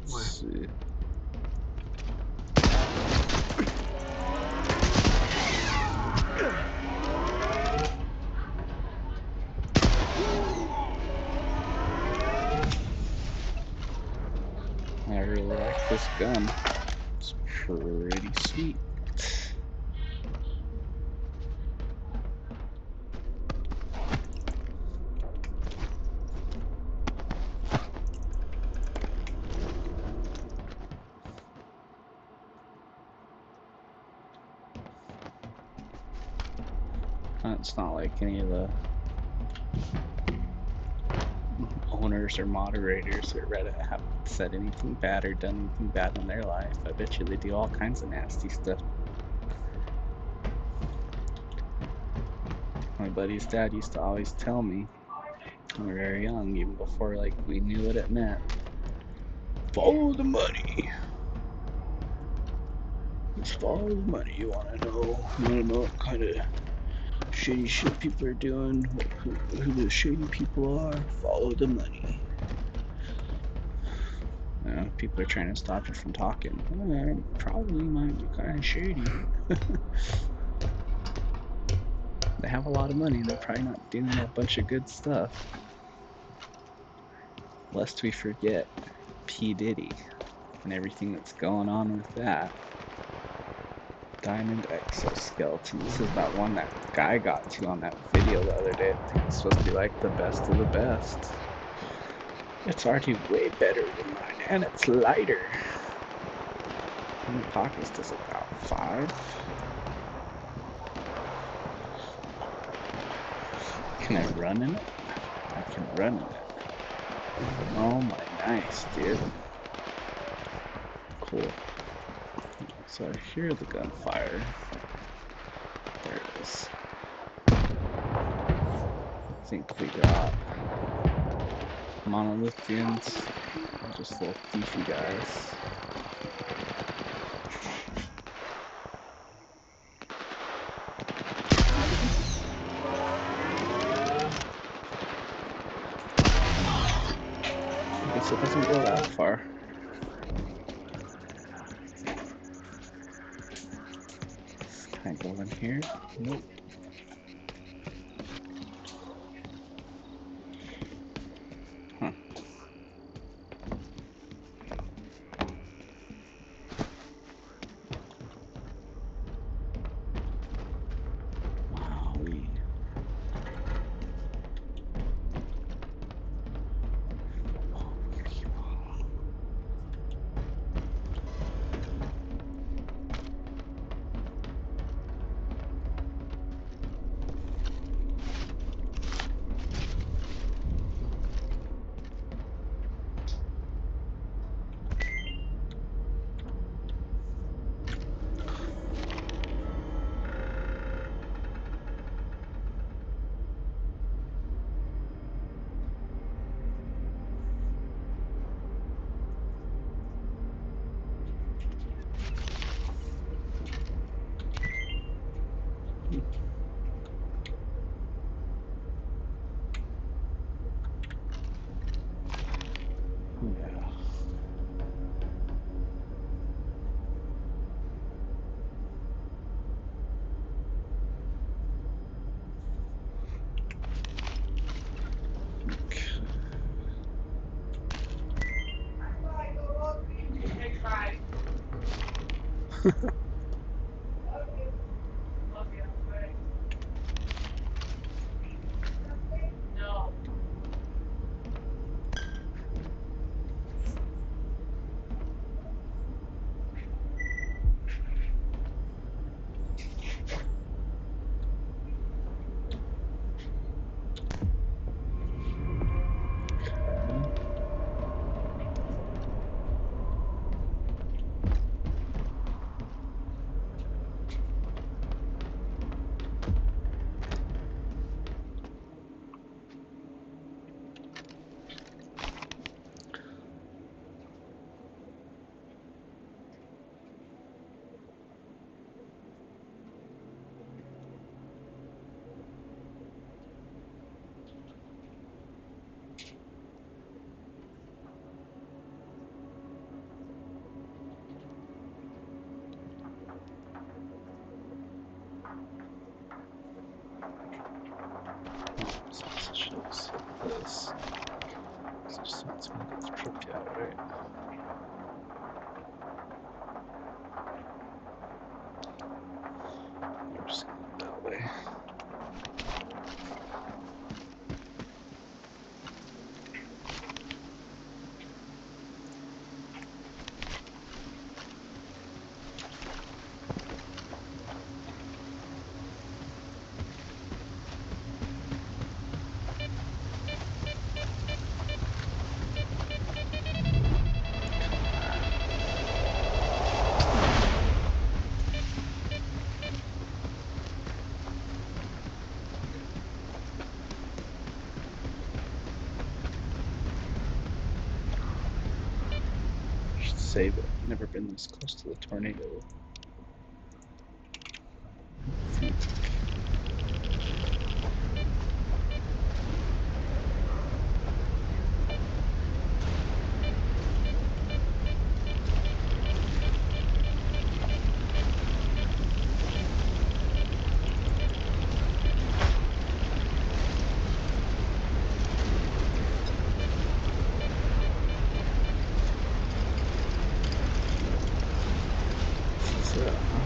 Let's see. I really like this gun. It's pretty sweet. It's not like any of the owners or moderators at Reddit have said anything bad or done anything bad in their life. I bet you they do all kinds of nasty stuff. My buddy's dad used to always tell me when we were very young, even before like we knew what it meant, follow the money. Just follow the money. You want to know what kind of shady shit people are doing, who the shady people are. Follow the money. People are trying to stop you from talking. Probably might be kind of shady. They have a lot of money. They're probably not doing a bunch of good stuff. Lest we forget P. Diddy and everything that's going on with that. Diamond exoskeleton. This is that one that guy got to on that video the other day. I think it's supposed to be like the best of the best. It's already way better than mine, and it's lighter. How many pockets does it got? 5? Can I run in it? I can run in it. Oh my, nice, dude. Cool. So I hear the gunfire. There it is. I think we got monolithians, just little thiefy guys. I guess it doesn't go that far. Can I go in here? Nope. Huh. Wowee. Yeah. No. So it shows this. So it's gonna go through Pripyat, right? We're just gonna go that way. Should save it. Never been this close to the tornado. This is it, huh?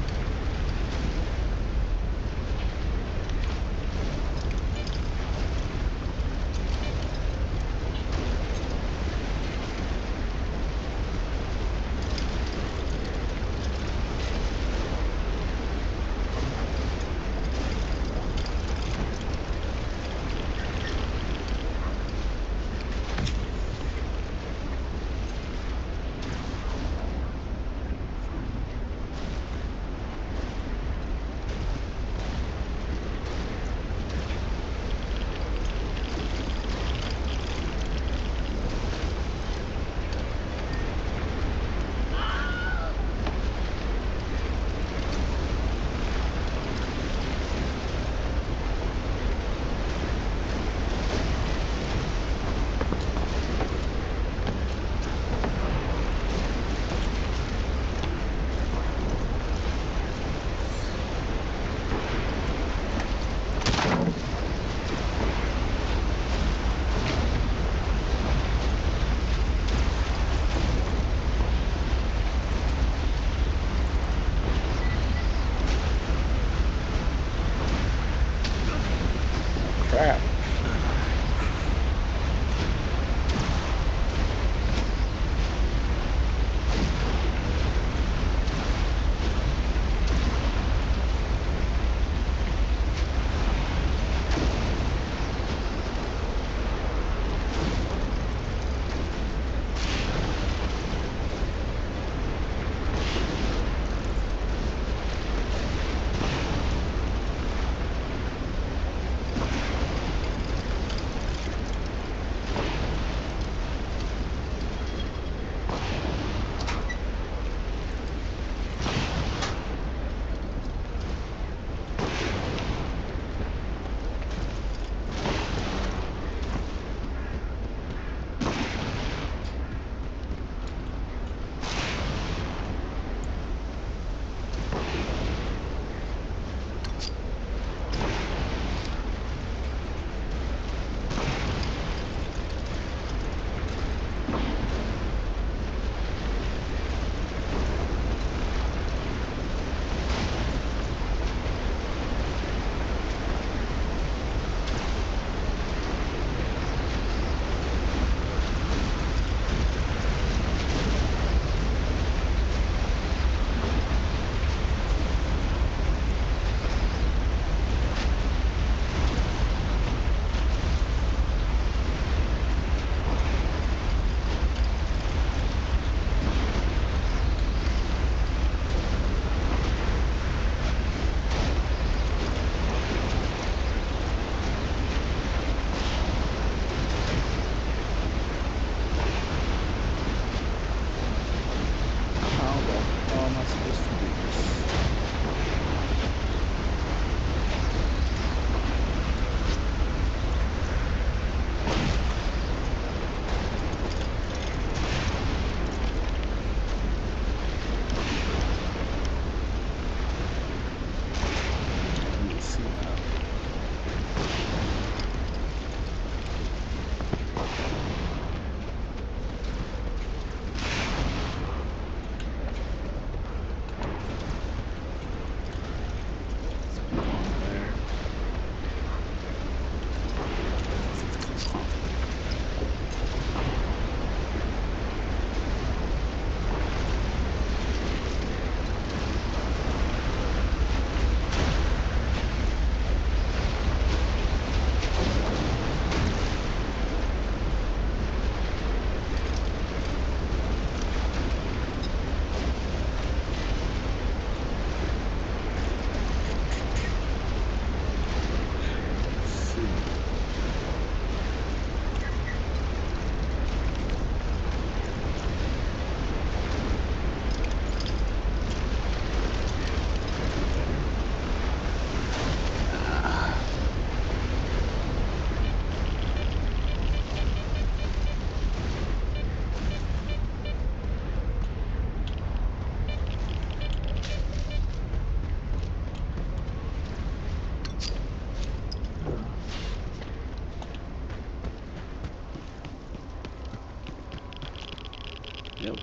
Yep,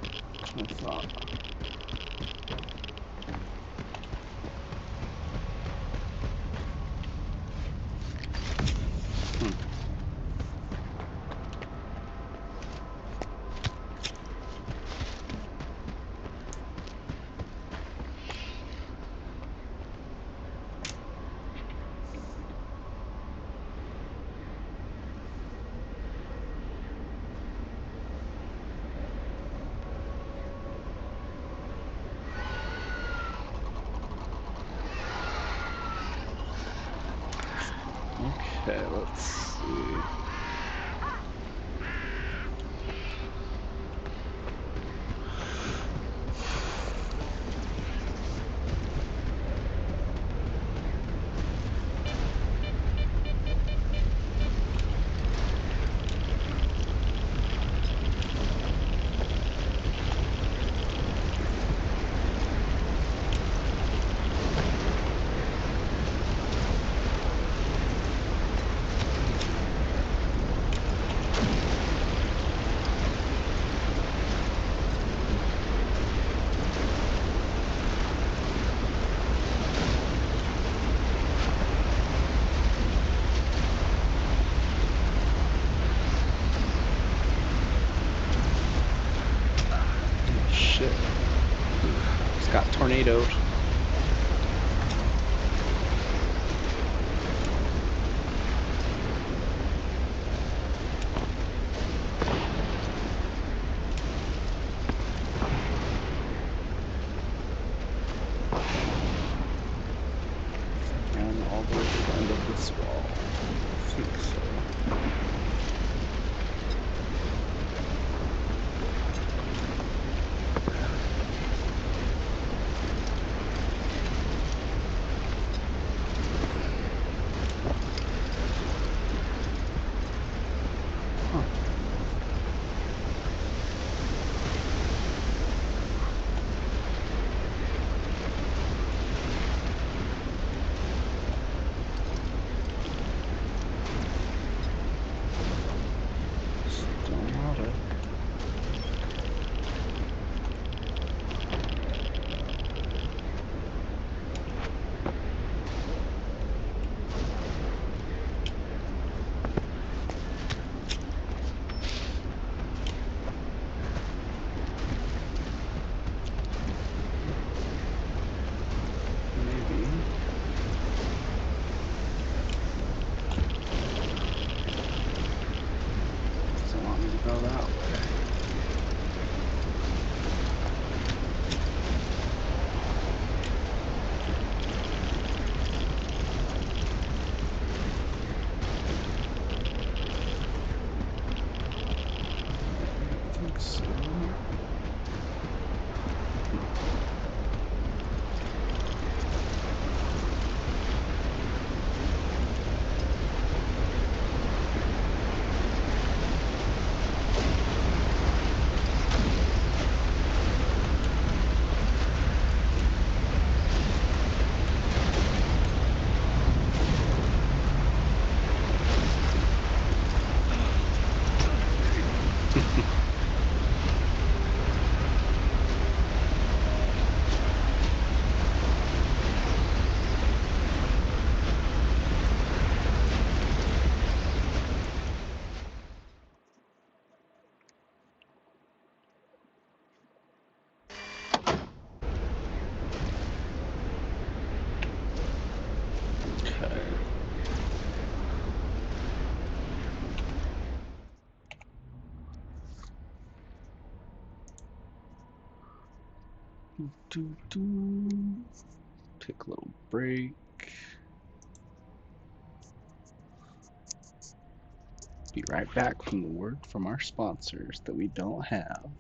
I thought. Okay, let's see. Shit. It's got tornadoes. And all the way to the end of this wall. I think so. Go that way. I think so. Okay. Take a little break. Be right back from the word from our sponsors that we don't have.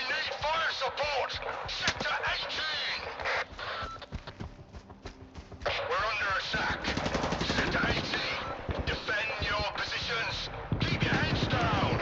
need fire support! Sector 18! We're under attack. Sector 18, defend your positions. Keep your heads down.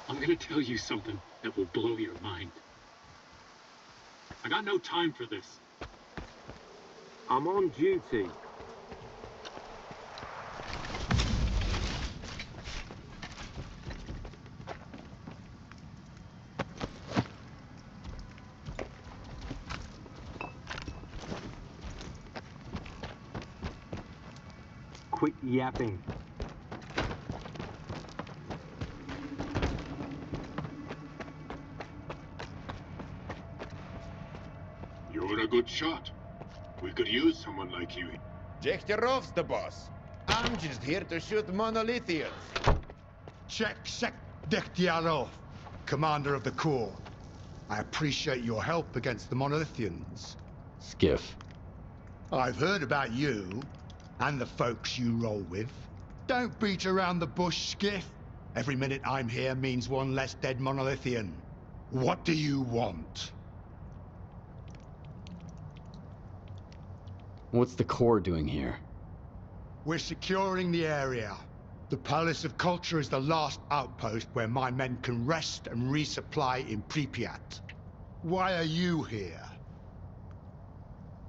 I'm gonna tell you something that will blow your mind. I got no time for this. I'm on duty. Quit yapping. You're a good shot. We could use someone like you. Degtyarov's the boss. I'm just here to shoot monolithians. Check Degtyarov, commander of the Corps. I appreciate your help against the monolithians. Skiff. I've heard about you and the folks you roll with. Don't beat around the bush, Skiff. Every minute I'm here means one less dead monolithian. What do you want? What's the Corps doing here? We're securing the area. The Palace of Culture is the last outpost where my men can rest and resupply in Pripyat. Why are you here?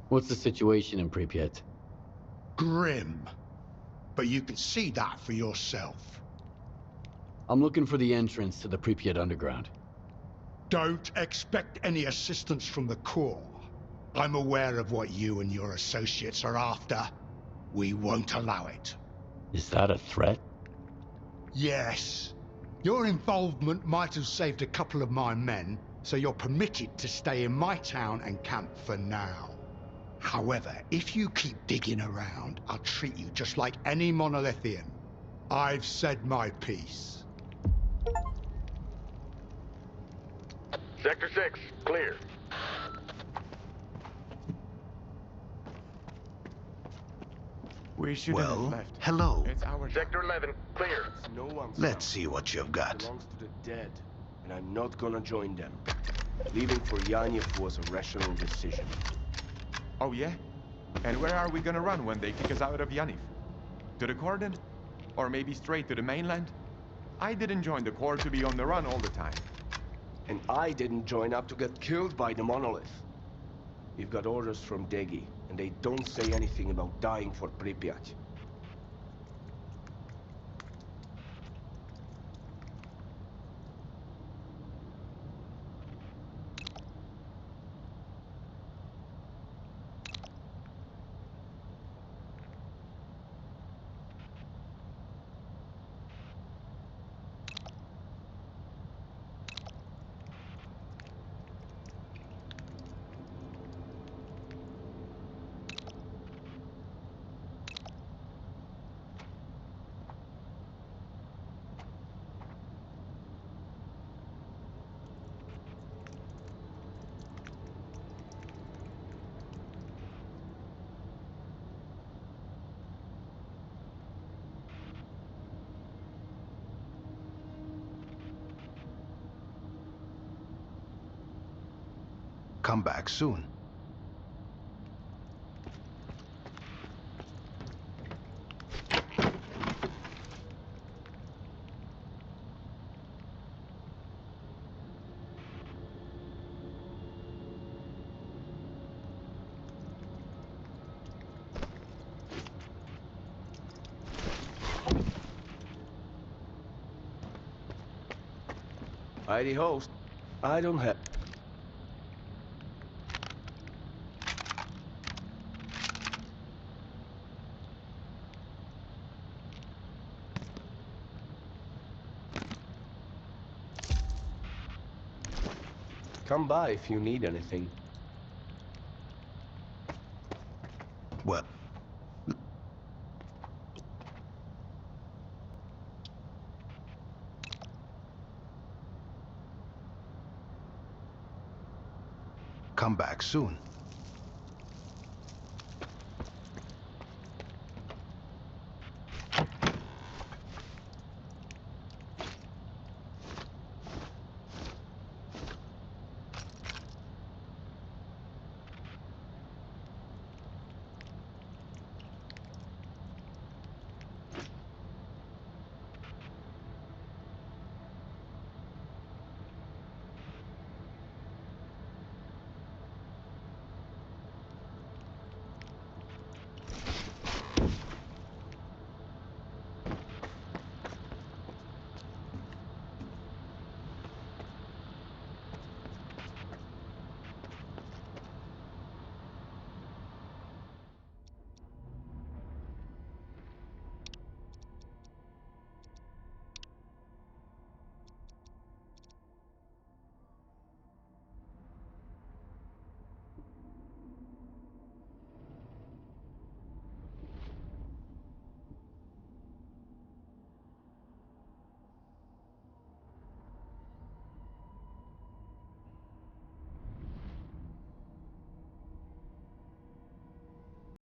What's the situation in Pripyat? Grim. But you can see that for yourself. I'm looking for the entrance to the Pripyat Underground. Don't expect any assistance from the Corps. I'm aware of what you and your associates are after. We won't allow it. Is that a threat? Yes. Your involvement might have saved a couple of my men, so you're permitted to stay in my town and camp for now. However, if you keep digging around, I'll treat you just like any monolithian. I've said my piece. Sector 6, clear. We shouldn't have Well, left. hello. It's our Sector 11, clear. No one's Let's see what you've got. Belongs to the dead, and I'm not gonna join them. Leaving for Yaniv was a rational decision. Oh yeah? And where are we gonna run when they kick us out of Yaniv? To the Cordon? Or maybe straight to the mainland? I didn't join the Corps to be on the run all the time. And I didn't join up to get killed by the monolith. We've got orders from Degi, and they don't say anything about dying for Pripyat. Come back soon. Mighty host, I don't have... Come by if you need anything. Well, come back soon.